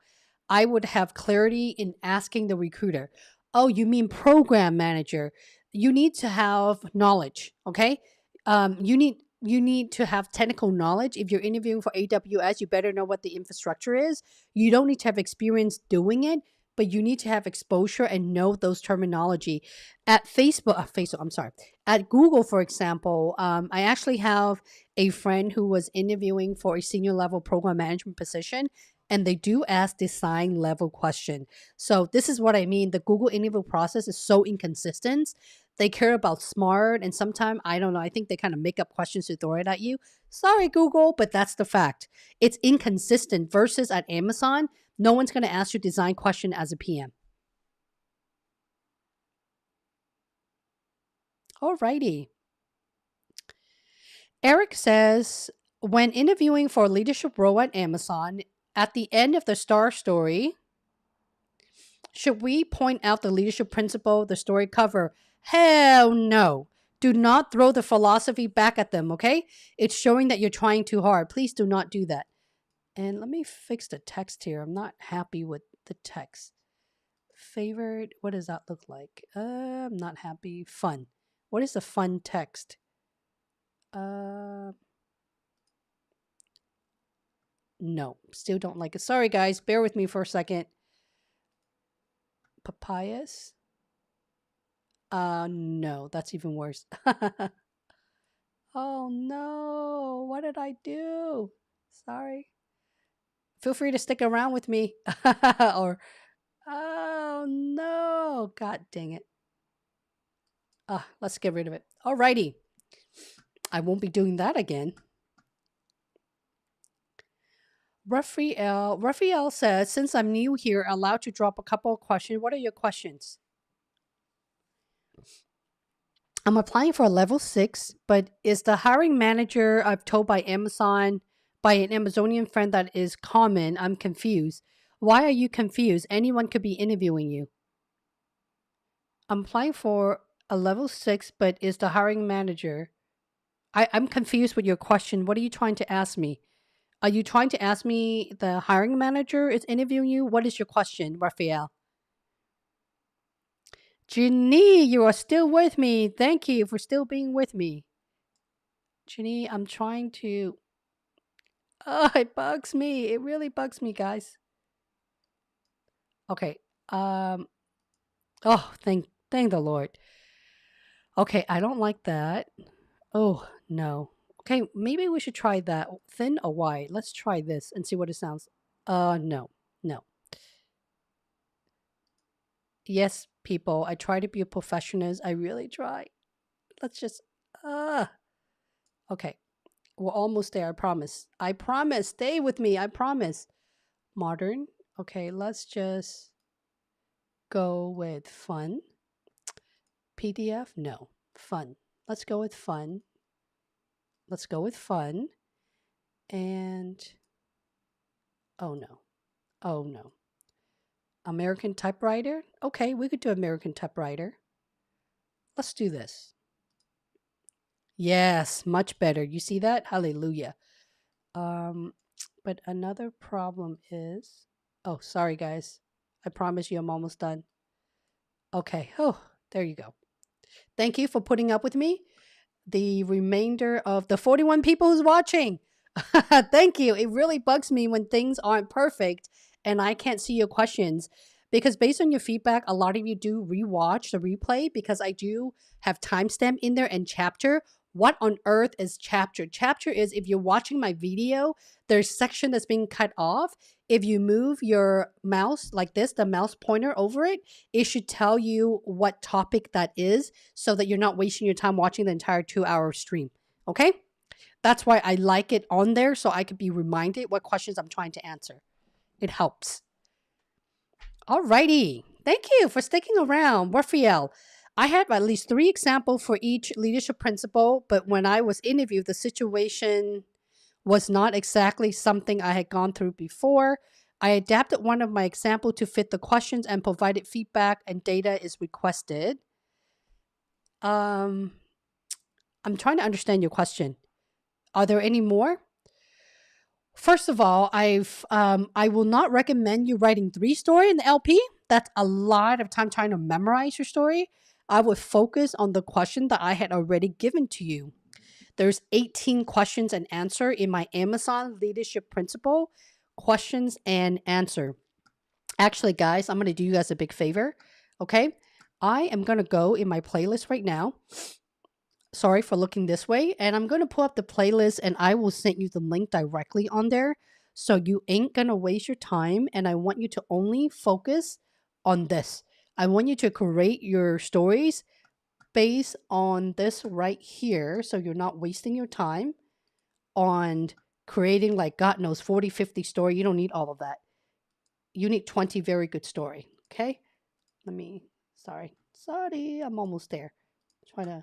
I would have clarity in asking the recruiter, oh, you mean program manager? You need to have knowledge, okay? You need to have technical knowledge. If you're interviewing for AWS, you better know what the infrastructure is. You don't need to have experience doing it, but you need to have exposure and know those terminology. At I'm sorry. At Google, for example, I actually have a friend who was interviewing for a senior level program management position, and they do ask design level question. So this is what I mean. The Google interview process is so inconsistent. They care about smart, and sometimes I don't know. I think they kind of make up questions to throw it at you. Sorry, Google, but that's the fact. It's inconsistent versus at Amazon. No one's going to ask you design question as a PM. Alrighty. Eric says, when interviewing for a leadership role at Amazon, at the end of the star story, should we point out the leadership principle, the story cover? Hell no. Do not throw the philosophy back at them, okay? It's showing that you're trying too hard. Please do not do that. And let me fix the text here. I'm not happy with the text. Favorite, what does that look like? I'm not happy. Fun. What is the fun text? No, still don't like it. Sorry, guys. Bear with me for a second. Papayas? No, that's even worse. Oh no, what did I do? Sorry. Feel free to stick around with me. Or, oh no, god dang it. Let's get rid of it. Alrighty. I won't be doing that again. Raphael says, since I'm new here, allowed to drop a couple of questions. What are your questions? I'm applying for a level 6, but is the hiring manager I've told by Amazon, by an Amazonian friend that is common? I'm confused. Why are you confused? Anyone could be interviewing you. I'm applying for a level 6, but is the hiring manager... I'm confused with your question. What are you trying to ask me? Are you trying to ask me the hiring manager is interviewing you? What is your question, Raphael? Ginny, you are still with me. Thank you for still being with me. Ginny, I'm trying to... Oh, it bugs me. It really bugs me, guys. Okay. Oh, thank the Lord. Okay, I don't like that. Oh, no. Okay, maybe we should try that. Thin or wide? Let's try this and see what it sounds. No. No. Yes, people, I try to be a professionist. I really try. Let's just... Okay. We're almost there, I promise. I promise. Stay with me. I promise. Modern. Okay, let's just go with fun. PDF? No. Fun. Let's go with fun. Let's go with fun. And... oh, no. Oh, no. American typewriter? Okay, we could do American typewriter. Let's do this. Yes, much better. You see that? Hallelujah. But another problem is... oh, sorry, guys. I promise you I'm almost done. Okay. Oh, there you go. Thank you for putting up with me. The remainder of the 41 people who's watching. Thank you. It really bugs me when things aren't perfect and I can't see your questions, because based on your feedback, a lot of you do rewatch the replay because I do have timestamp in there and chapter. What on earth is chapter? Chapter is, if you're watching my video, there's section that's being cut off. If you move your mouse like this, the mouse pointer over it, it should tell you what topic that is so that you're not wasting your time watching the entire 2-hour stream. Okay? That's why I like it on there, so I could be reminded what questions I'm trying to answer. It helps. Alrighty. Thank you for sticking around, Raphael. I have at least 3 examples for each leadership principle, but when I was interviewed, the situation was not exactly something I had gone through before. I adapted one of my examples to fit the questions and provided feedback, and data is requested. I'm trying to understand your question. Are there any more? First of all, I will not recommend you writing 3 stories in the LP. That's a lot of time trying to memorize your story. I would focus on the question that I had already given to you. There's 18 questions and answer in my Amazon leadership principle, questions and answer. Actually, guys, I'm going to do you guys a big favor. Okay. I am going to go in my playlist right now. Sorry for looking this way. And I'm going to pull up the playlist and I will send you the link directly on there. So you ain't going to waste your time. And I want you to only focus on this. I want you to create your stories based on this right here. So you're not wasting your time on creating like God knows 40, 50 story. You don't need all of that. You need 20 very good story. Okay. Sorry, I'm almost there. Try to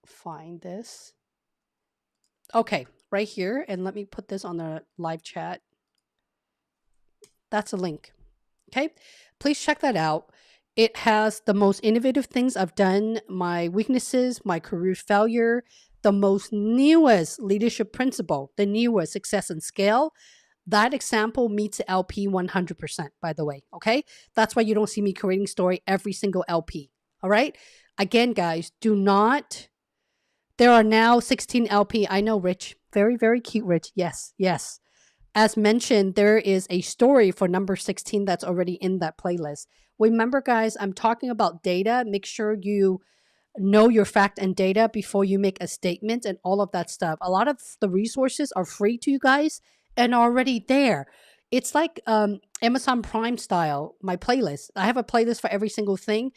find this. Okay, right here. And let me put this on the live chat. That's a link. Okay. Please check that out. It has the most innovative things I've done, my weaknesses, my career failure, the most newest leadership principle, the newest success and scale. That example meets LP 100%, by the way. Okay. That's why you don't see me creating story every single LP. All right. Again, guys, do not. There are now 16 LP. I know, Rich. Very, very cute, Rich. Yes, yes. As mentioned, there is a story for number 16 that's already in that playlist. Remember, guys, I'm talking about data. Make sure you know your fact and data before you make a statement and all of that stuff. A lot of the resources are free to you guys and already there. It's like Amazon Prime style, my playlist. I have a playlist for every single thing.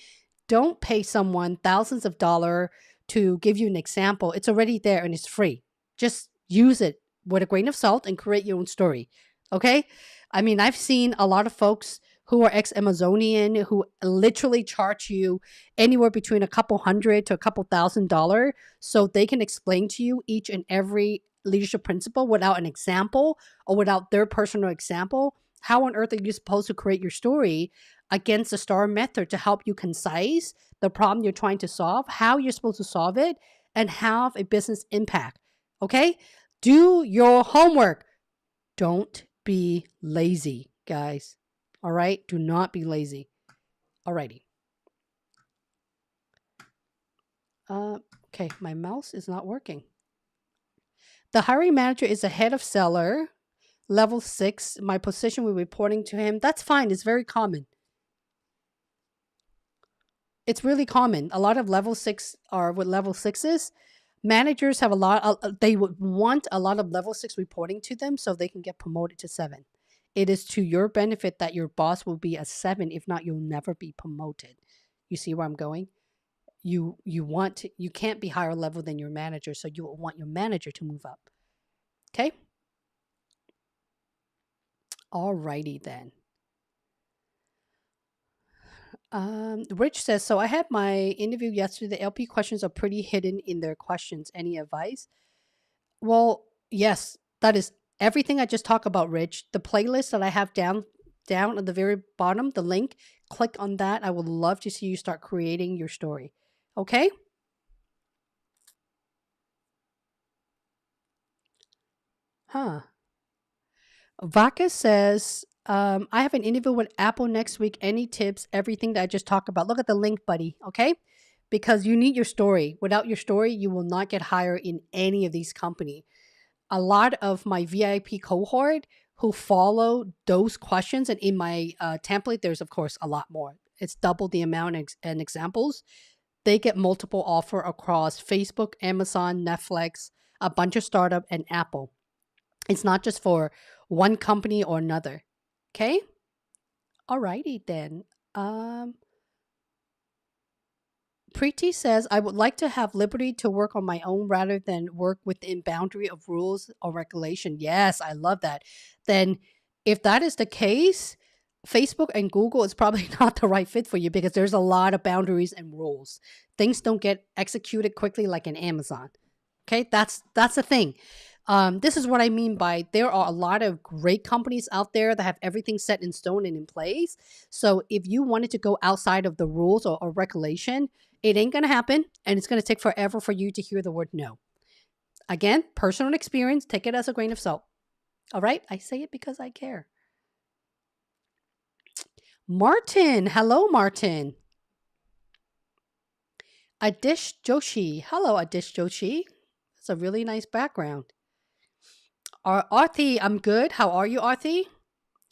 Don't pay someone thousands of dollars to give you an example. It's already there and it's free. Just use it with a grain of salt and create your own story. Okay? I mean, I've seen a lot of folks who are ex-Amazonian who literally charge you anywhere between a couple hundred to a couple $1,000 so they can explain to you each and every leadership principle without an example or without their personal example. How on earth are you supposed to create your story against the STAR method to help you concise the problem you're trying to solve, how you're supposed to solve it, and have a business impact? Okay? Do your homework. Don't be lazy, guys. All right? Do not be lazy. Alrighty. Okay, my mouse is not working. The hiring manager is a head of seller, level 6. My position will be reporting to him. That's fine. It's very common. It's really common. A lot of level 6 are with level 6s. Managers have a lot, they would want a lot of level 6 reporting to them so they can get promoted to 7. It is to your benefit that your boss will be a 7. If not, you'll never be promoted. You see where I'm going? You can't be higher level than your manager, so you will want your manager to move up. Okay? Alrighty then. Rich says, so I had my interview yesterday. The LP questions are pretty hidden in their questions. Any advice? Well, yes, that is everything I just talked about, Rich. The playlist that I have down at the very bottom, the link, click on that. I would love to see you start creating your story. Okay? Huh. Vaka says, I have an interview with Apple next week. Any tips? Everything that I just talked about. Look at the link, buddy. Okay? Because you need your story. Without your story, you will not get hired in any of these companies. A lot of my VIP cohort who follow those questions, and in my template, there's of course a lot more. It's double the amount and examples. They get multiple offer across Facebook, Amazon, Netflix, a bunch of startup, and Apple. It's not just for one company or another. Okay. Alrighty then. Preeti says, I would like to have liberty to work on my own rather than work within boundary of rules or regulation. Yes, I love that. Then if that is the case, Facebook and Google is probably not the right fit for you because there's a lot of boundaries and rules. Things don't get executed quickly like in Amazon. Okay, that's the thing. This is what I mean by there are a lot of great companies out there that have everything set in stone and in place. So if you wanted to go outside of the rules or regulation, it ain't going to happen. And it's going to take forever for you to hear the word no. Again, personal experience, take it as a grain of salt. All right. I say it because I care. Martin. Hello, Martin. Adish Joshi. Hello, Adish Joshi. That's a really nice background. Arthi, I'm good. How are you, Arthi?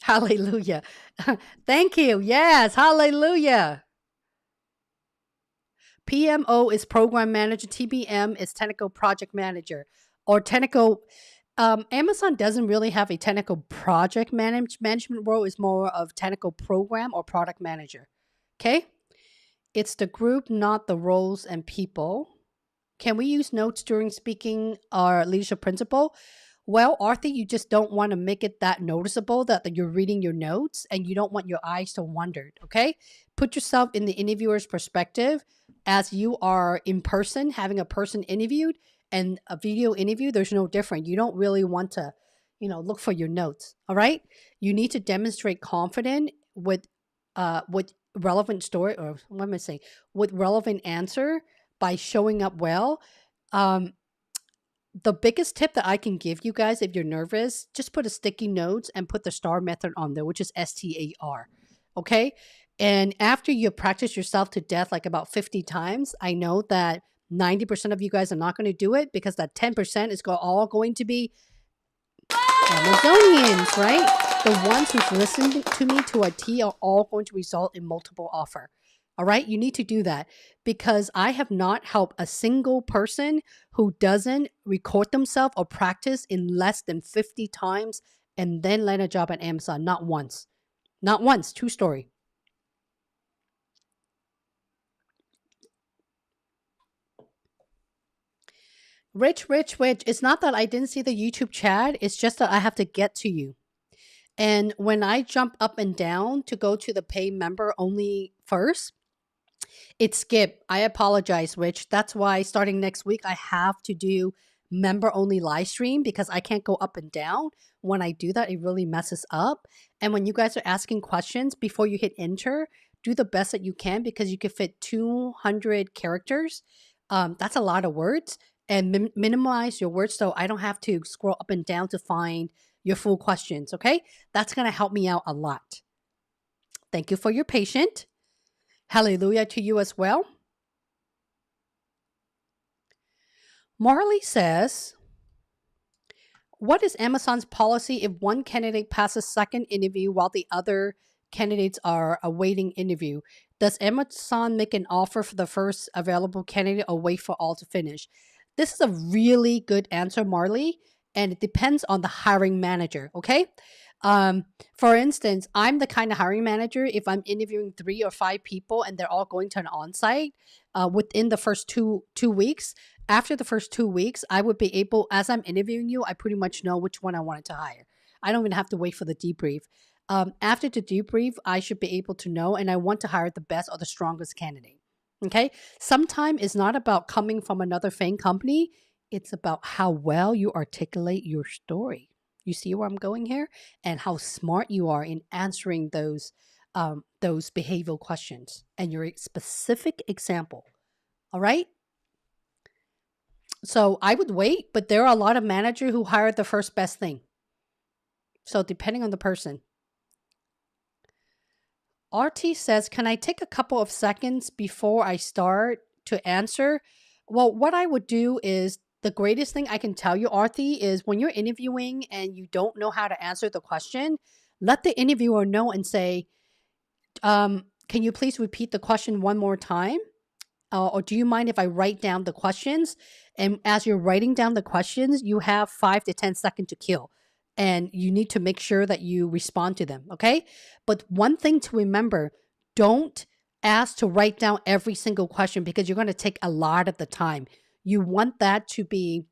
Hallelujah. Thank you. Yes, hallelujah. PMO is program manager. TBM is technical project manager or technical. Amazon doesn't really have a technical project management role. It's more of technical program or product manager. Okay. It's the group, not the roles and people. Can we use notes during speaking our leadership principle? Well, Arthur, you just don't want to make it that noticeable that you're reading your notes and you don't want your eyes to wander, okay? Put yourself in the interviewer's perspective as you are in person, having a person interviewed and a video interview, there's no different. You don't really want to, look for your notes, all right? You need to demonstrate confidence with relevant story, or what am I saying? With relevant answer by showing up well. Um, the biggest tip that I can give you guys if you're nervous, just put a sticky notes and put the STAR method on there, which is STAR. Okay. And after you practice yourself to death like about 50 times, I know that 90% of you guys are not going to do it because that 10% is all going to be Amazonians, right? The ones who've listened to me to a T are all going to result in multiple offer. All right, you need to do that because I have not helped a single person who doesn't record themselves or practice in less than 50 times and then land a job at Amazon. Not once. Not once. True story. Rich. It's not that I didn't see the YouTube chat. It's just that I have to get to you. And when I jump up and down to go to the pay member only first, it skipped. I apologize, Rich. That's why starting next week, I have to do member only live stream because I can't go up and down. When I do that, it really messes up. And when you guys are asking questions before you hit enter, do the best that you can because you can fit 200 characters. That's a lot of words. And minimize your words so I don't have to scroll up and down to find your full questions. Okay. That's going to help me out a lot. Thank you for your patience. Hallelujah to you as well. Marley says, what is Amazon's policy if one candidate passes second interview while the other candidates are awaiting interview? Does Amazon make an offer for the first available candidate or wait for all to finish? This is a really good answer, Marley, and it depends on the hiring manager, okay? For instance, I'm the kind of hiring manager, if I'm interviewing 3 or 5 people and they're all going to an on-site within the first two weeks, after the first 2 weeks, I would be able, as I'm interviewing you, I pretty much know which one I wanted to hire. I don't even have to wait for the debrief. After the debrief, I should be able to know, and I want to hire the best or the strongest candidate. Okay. Sometimes it's not about coming from another FAANG company. It's about how well you articulate your story. You see where I'm going here, and how smart you are in answering those behavioral questions and your specific example. All right. So I would wait, but there are a lot of managers who hire the first best thing. So depending on the person. RT says, can I take a couple of seconds before I start to answer? Well, what I would do is the greatest thing I can tell you, Arthi, is when you're interviewing and you don't know how to answer the question, let the interviewer know and say, can you please repeat the question one more time? Or do you mind if I write down the questions? And as you're writing down the questions, you have 5 to 10 seconds to kill. And you need to make sure that you respond to them, okay? But one thing to remember, don't ask to write down every single question because you're going to take a lot of the time. You want that to be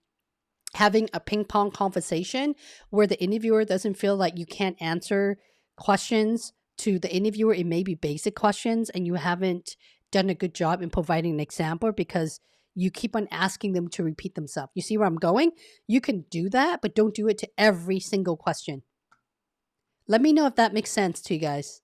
having a ping pong conversation where the interviewer doesn't feel like you can't answer questions to the interviewer. It may be basic questions and you haven't done a good job in providing an example because you keep on asking them to repeat themselves. You see where I'm going? You can do that, but don't do it to every single question. Let me know if that makes sense to you guys.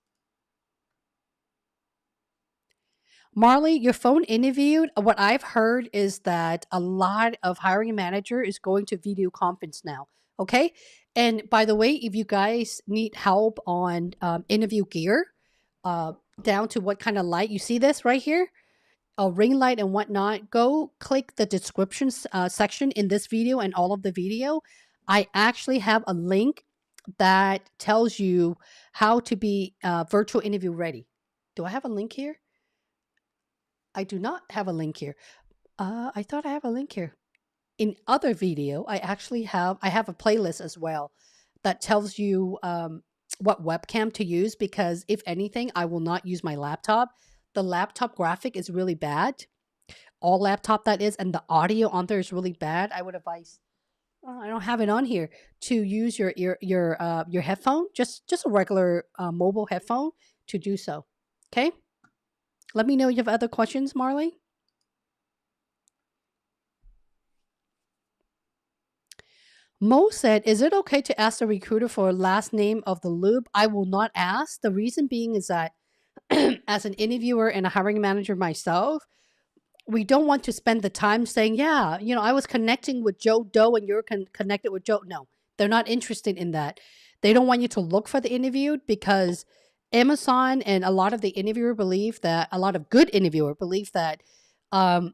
Marley, your phone interviewed. What I've heard is that a lot of hiring manager is going to video conference now. Okay. And by the way, if you guys need help on interview gear, down to what kind of light, you see this right here, a ring light and whatnot, go click the description section in this video and all of the video. I actually have a link that tells you how to be virtual interview ready. Do I have a link here? I do not have a link here. I thought I have a link here. In other video, I have a playlist as well that tells you what webcam to use because if anything, I will not use my laptop. The laptop graphic is really bad. All laptop that is, and the audio on there is really bad. I would advise Oh, I don't have it on here to use your headphone, just a regular mobile headphone to do so. Okay. Let me know if you have other questions, Marley. Mo said, "Is it okay to ask the recruiter for a last name of the lube?" I will not ask. The reason being is that as an interviewer and a hiring manager myself, we don't want to spend the time saying, yeah, I was connecting with Joe Doe and you're connected with Joe. No, they're not interested in that. They don't want you to look for the interview because Amazon and a lot of the interviewer believe that a lot of good interviewer believe that um,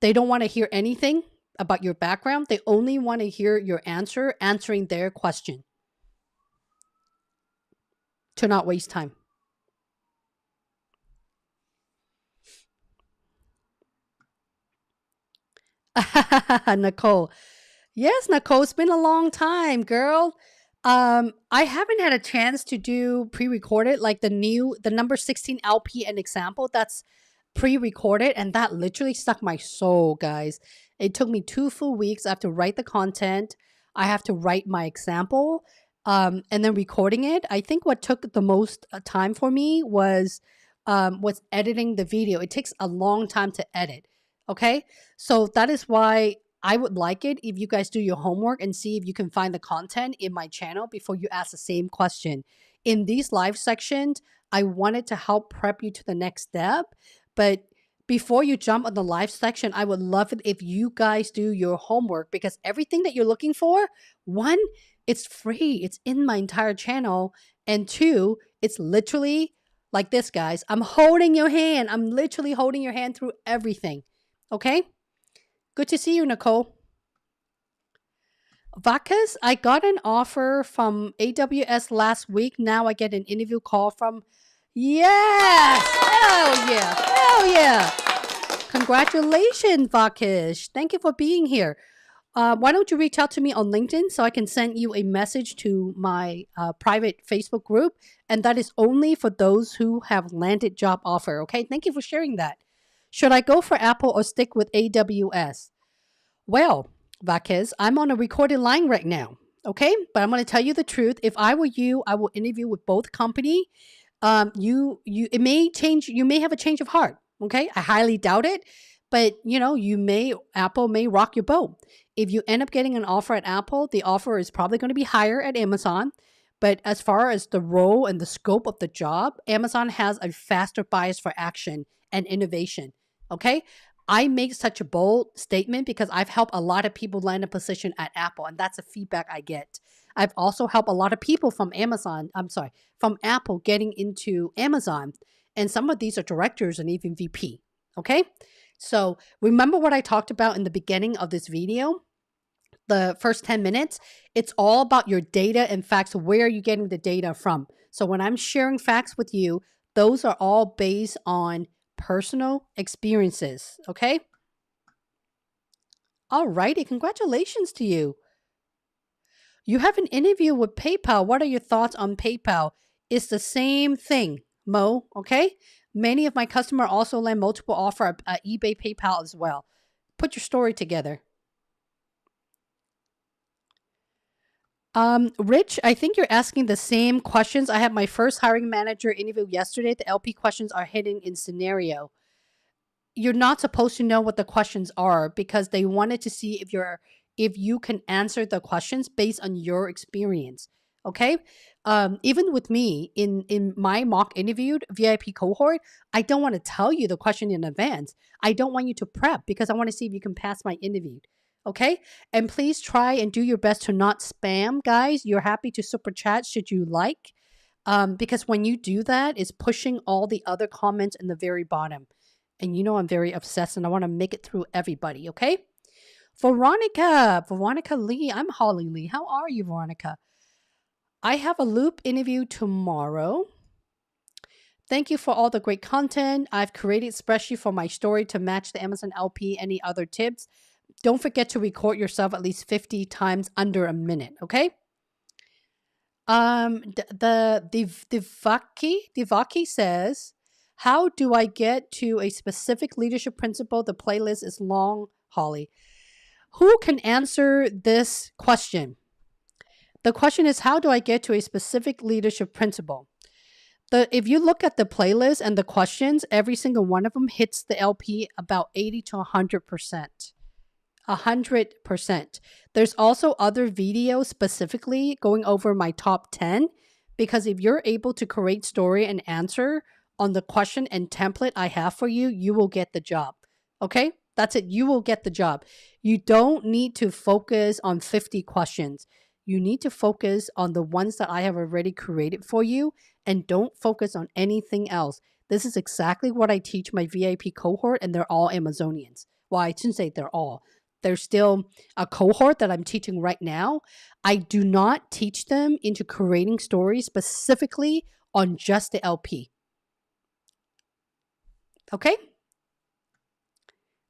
they don't want to hear anything about your background. They only want to hear your answer, answering their question to not waste time. Nicole. Yes, Nicole, it's been a long time, girl. I haven't had a chance to do pre-recorded like the number 16 LP and example. That's pre-recorded and that literally stuck my soul, guys. It took me 2 full weeks. I have to write the content. I have to write my example. And then recording it. I think what took the most time for me was editing the video. It takes a long time to edit. Okay. So that is why I would like it if you guys do your homework and see if you can find the content in my channel before you ask the same question. In these live sections, I wanted to help prep you to the next step. But before you jump on the live section, I would love it if you guys do your homework because everything that you're looking for, one, it's free, it's in my entire channel. And two, it's literally like this, guys. I'm holding your hand. I'm literally holding your hand through everything. Okay? Good to see you, Nicole. Vacas, I got an offer from AWS last week. Now I get an interview call from. Yes! Hell yeah! Hell yeah! Congratulations, Vakish. Thank you for being here. Why don't you reach out to me on LinkedIn so I can send you a message to my private Facebook group? And that is only for those who have landed job offer. Okay, thank you for sharing that. Should I go for Apple or stick with AWS? Well, Vaquez, I'm on a recorded line right now. Okay, but I'm going to tell you the truth. If I were you, I will interview with both company. It may change. You may have a change of heart. Okay, I highly doubt it, but Apple may rock your boat. If you end up getting an offer at Apple, the offer is probably going to be higher at Amazon. But as far as the role and the scope of the job, Amazon has a faster bias for action and innovation. Okay, I make such a bold statement because I've helped a lot of people land a position at Apple, and that's the feedback I get. I've also helped a lot of people from from Apple getting into Amazon. And some of these are directors and even VP. Okay. So remember what I talked about in the beginning of this video? The first 10 minutes, it's all about your data and facts. Where are you getting the data from? So when I'm sharing facts with you, those are all based on personal experiences. Okay. All righty. Congratulations to you. You have an interview with PayPal. What are your thoughts on PayPal? It's the same thing, Mo. Okay. Many of my customers also land multiple offer at eBay, PayPal as well. Put your story together. Rich, I think you're asking the same questions. I had my first hiring manager interview yesterday. The LP questions are hidden in scenario. You're not supposed to know what the questions are because they wanted to see if you can answer the questions based on your experience. Okay. Even with me in my mock interviewed VIP cohort, I don't want to tell you the question in advance. I don't want you to prep because I want to see if you can pass my interview. Okay. And please try and do your best to not spam, guys. You're happy to super chat should you like. Because when you do that, it's pushing all the other comments in the very bottom. And I'm very obsessed and I want to make it through everybody, okay? Veronica Lee. I'm Holly Lee. How are you, Veronica? I have a loop interview tomorrow. Thank you for all the great content. I've created spreadsheet for my story to match the Amazon LP. Any other tips? Don't forget to record yourself at least 50 times under a minute, okay? Divaki says, how do I get to a specific leadership principle? The playlist is long, Holly. Who can answer this question? The question is, how do I get to a specific leadership principle? If you look at the playlist and the questions, every single one of them hits the LP about 80 to 100%. 100%. There's also other videos specifically going over my top 10, because if you're able to create story and answer on the question and template I have for you, you will get the job. Okay? That's it. You will get the job. You don't need to focus on 50 questions. You need to focus on the ones that I have already created for you, and don't focus on anything else. This is exactly what I teach my VIP cohort, and they're all Amazonians. Well, I shouldn't say they're all. There's still a cohort that I'm teaching right now. I do not teach them into creating stories specifically on just the LP. Okay?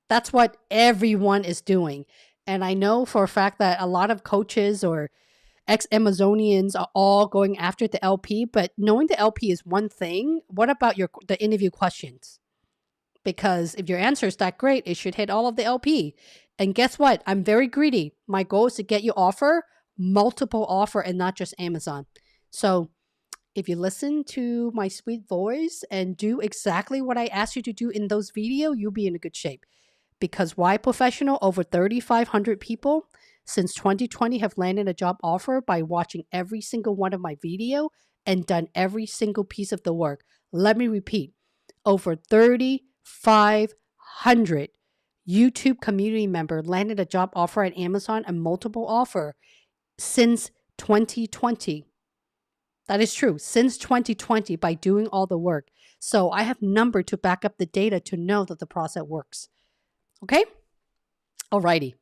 That's what everyone is doing. And I know for a fact that a lot of coaches or ex-Amazonians are all going after the LP, but knowing the LP is one thing. What about the interview questions? Because if your answer is that great, it should hit all of the LP. And guess what? I'm very greedy. My goal is to get you multiple offer, and not just Amazon. So if you listen to my sweet voice and do exactly what I asked you to do in those videos, you'll be in a good shape. Because why professional? Over 3,500 people since 2020 have landed a job offer by watching every single one of my video and done every single piece of the work. Let me repeat. Over 3,500 YouTube community member landed a job offer at Amazon, and multiple offer since 2020. That is true. Since 2020, by doing all the work. So I have number to back up the data to know that the process works. Okay? Alrighty.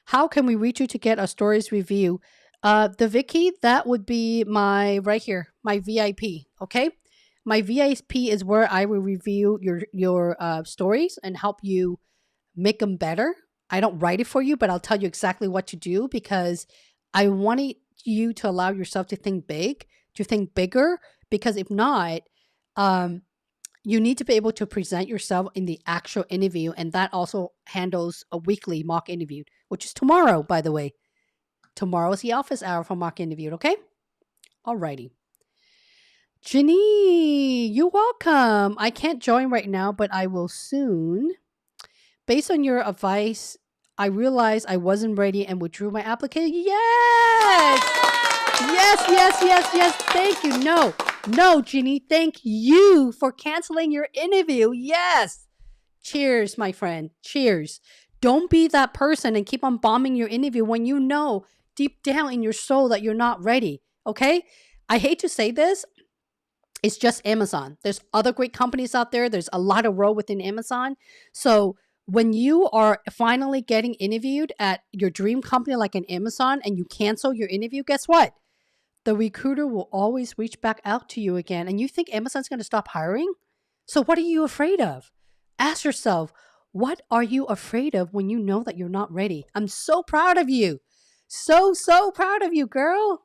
How can we reach you to get our stories review? The Vicky, that would be my right here, my VIP. Okay? My VIP is where I will review your stories and help you make them better. I don't write it for you, but I'll tell you exactly what to do, because I want you to allow yourself to think big, to think bigger, because if not, you need to be able to present yourself in the actual interview, and that also handles a weekly mock interview, which is tomorrow, by the way. Tomorrow is the office hour for mock interview, okay? Alrighty. Jenny, you're welcome. I can't join right now, but I will soon. Based on your advice, I realized I wasn't ready and withdrew my application. Yes! Yes. Thank you. No, Ginny, thank you for canceling your interview. Yes. Cheers, my friend. Cheers. Don't be that person and keep on bombing your interview when you know deep down in your soul that you're not ready. Okay? I hate to say this. It's just Amazon. There's other great companies out there. There's a lot of role within Amazon. So when you are finally getting interviewed at your dream company like an Amazon and you cancel your interview, guess what? The recruiter will always reach back out to you again. And you think Amazon's going to stop hiring? So what are you afraid of? Ask yourself, what are you afraid of when you know that you're not ready? I'm so proud of you. So proud of you, girl.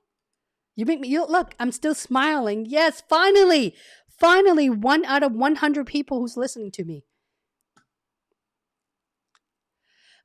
You make me, look, I'm still smiling. Yes, finally, 1 out of 100 people who's listening to me.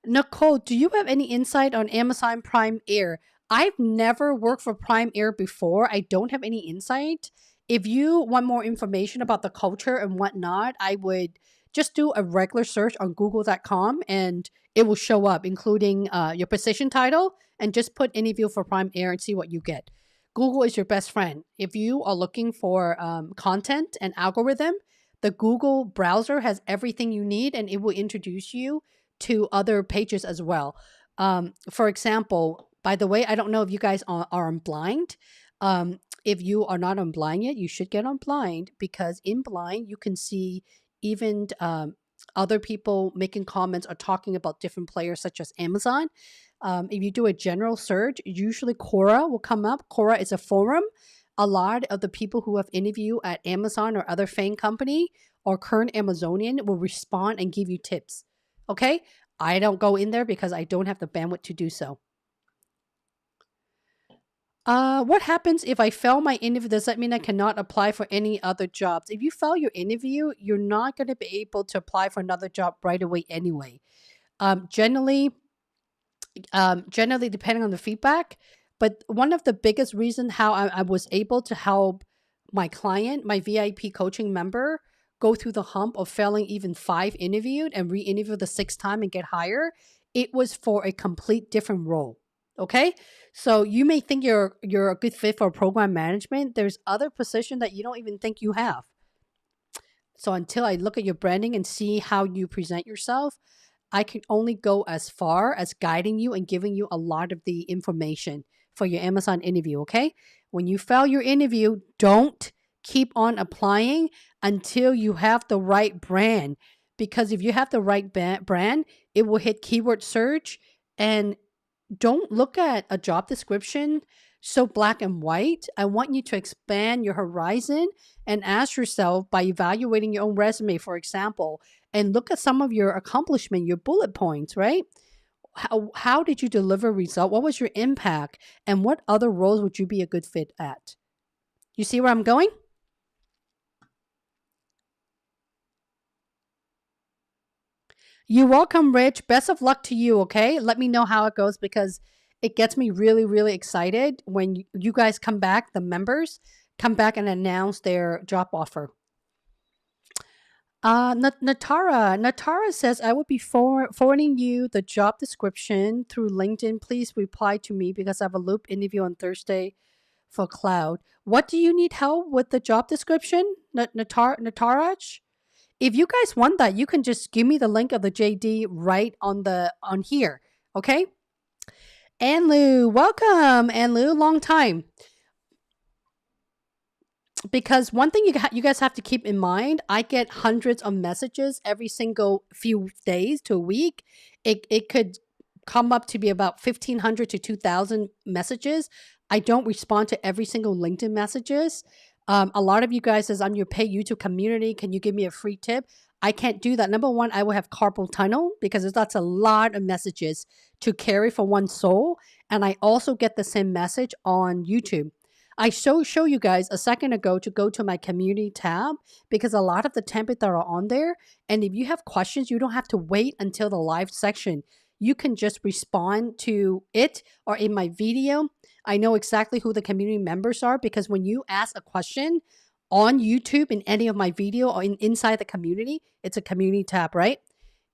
Nicole, do you have any insight on Amazon Prime Air? I've never worked for Prime Air before. I don't have any insight. If you want more information about the culture and whatnot, I would just do a regular search on google.com and it will show up, including your position title, and just put interview for Prime Air and see what you get. Google is your best friend. If you are looking for content and algorithm, the Google browser has everything you need, and it will introduce you to other pages as well. For example, by the way, I don't know if you guys are on Blind. If you are not on Blind yet, you should get on Blind, because in Blind, you can see even other people making comments or talking about different players such as Amazon. If you do a general search, usually Quora will come up. Quora is a forum. A lot of the people who have interviewed at Amazon or other FAANG company or current Amazonian will respond and give you tips. Okay? I don't go in there because I don't have the bandwidth to do so. What happens if I fail my interview? Does that mean I cannot apply for any other jobs? If you fail your interview, you're not going to be able to apply for another job right away anyway. Generally, generally depending on the feedback. But one of the biggest reason how I was able to help my client, my VIP coaching member, go through the hump of failing even 5 interviewed and re-interview the 6th time and get higher, it was for a complete different role. Okay, so you may think you're a good fit for program management. There's other position that you don't even think you have. So until I look at your branding and see how you present yourself, I can only go as far as guiding you and giving you a lot of the information for your Amazon interview, okay? When you fail your interview, don't keep on applying until you have the right brand. Because if you have the right brand, it will hit keyword search. And don't look at a job description so black and white. I want you to expand your horizon and ask yourself by evaluating your own resume, for example, and look at some of your accomplishment, your bullet points, right? How did you deliver result? What was your impact? And what other roles would you be a good fit at? You see where I'm going? You're welcome, Rich. Best of luck to you, okay? Let me know how it goes because it gets me really, really excited when you guys come back, the members come back and announce their job offer. Natara says, I will be forwarding you the job description through LinkedIn. Please reply to me because I have a loop interview on Thursday for cloud. What do you need help with the job description, Nataraj? If you guys want that, you can just give me the link of the JD right on here. Okay. Anlu, welcome, Anlu. Long time. Because one thing you guys have to keep in mind, I get hundreds of messages every single few days to a week. It could come up to be about 1,500 to 2,000 messages. I don't respond to every single LinkedIn messages. A lot of you guys says, I'm your pay YouTube community. Can you give me a free tip? I can't do that. Number one, I will have carpal tunnel because that's a lot of messages to carry for one soul. And I also get the same message on YouTube. I show you guys a second ago to go to my community tab because a lot of the templates that are on there. And if you have questions, you don't have to wait until the live section. You can just respond to it or in my video. I know exactly who the community members are because when you ask a question on YouTube in any of my video or inside the community, it's a community tab, right?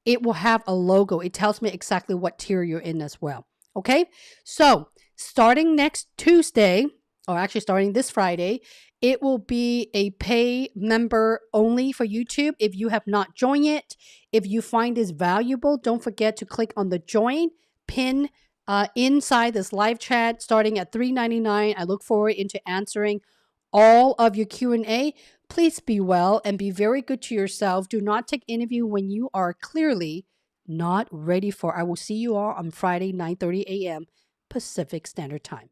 It will have a logo. It tells me exactly what tier you're in as well. Okay. So starting next Tuesday, or actually starting this Friday, it will be a pay member only for YouTube. If you have not joined it, if you find this valuable, don't forget to click on the join pin inside this live chat starting at $3.99. I look forward into answering all of your Q&A. Please be well and be very good to yourself. Do not take interview when you are clearly not ready for. I will see you all on Friday, 9:30 a.m. Pacific Standard Time.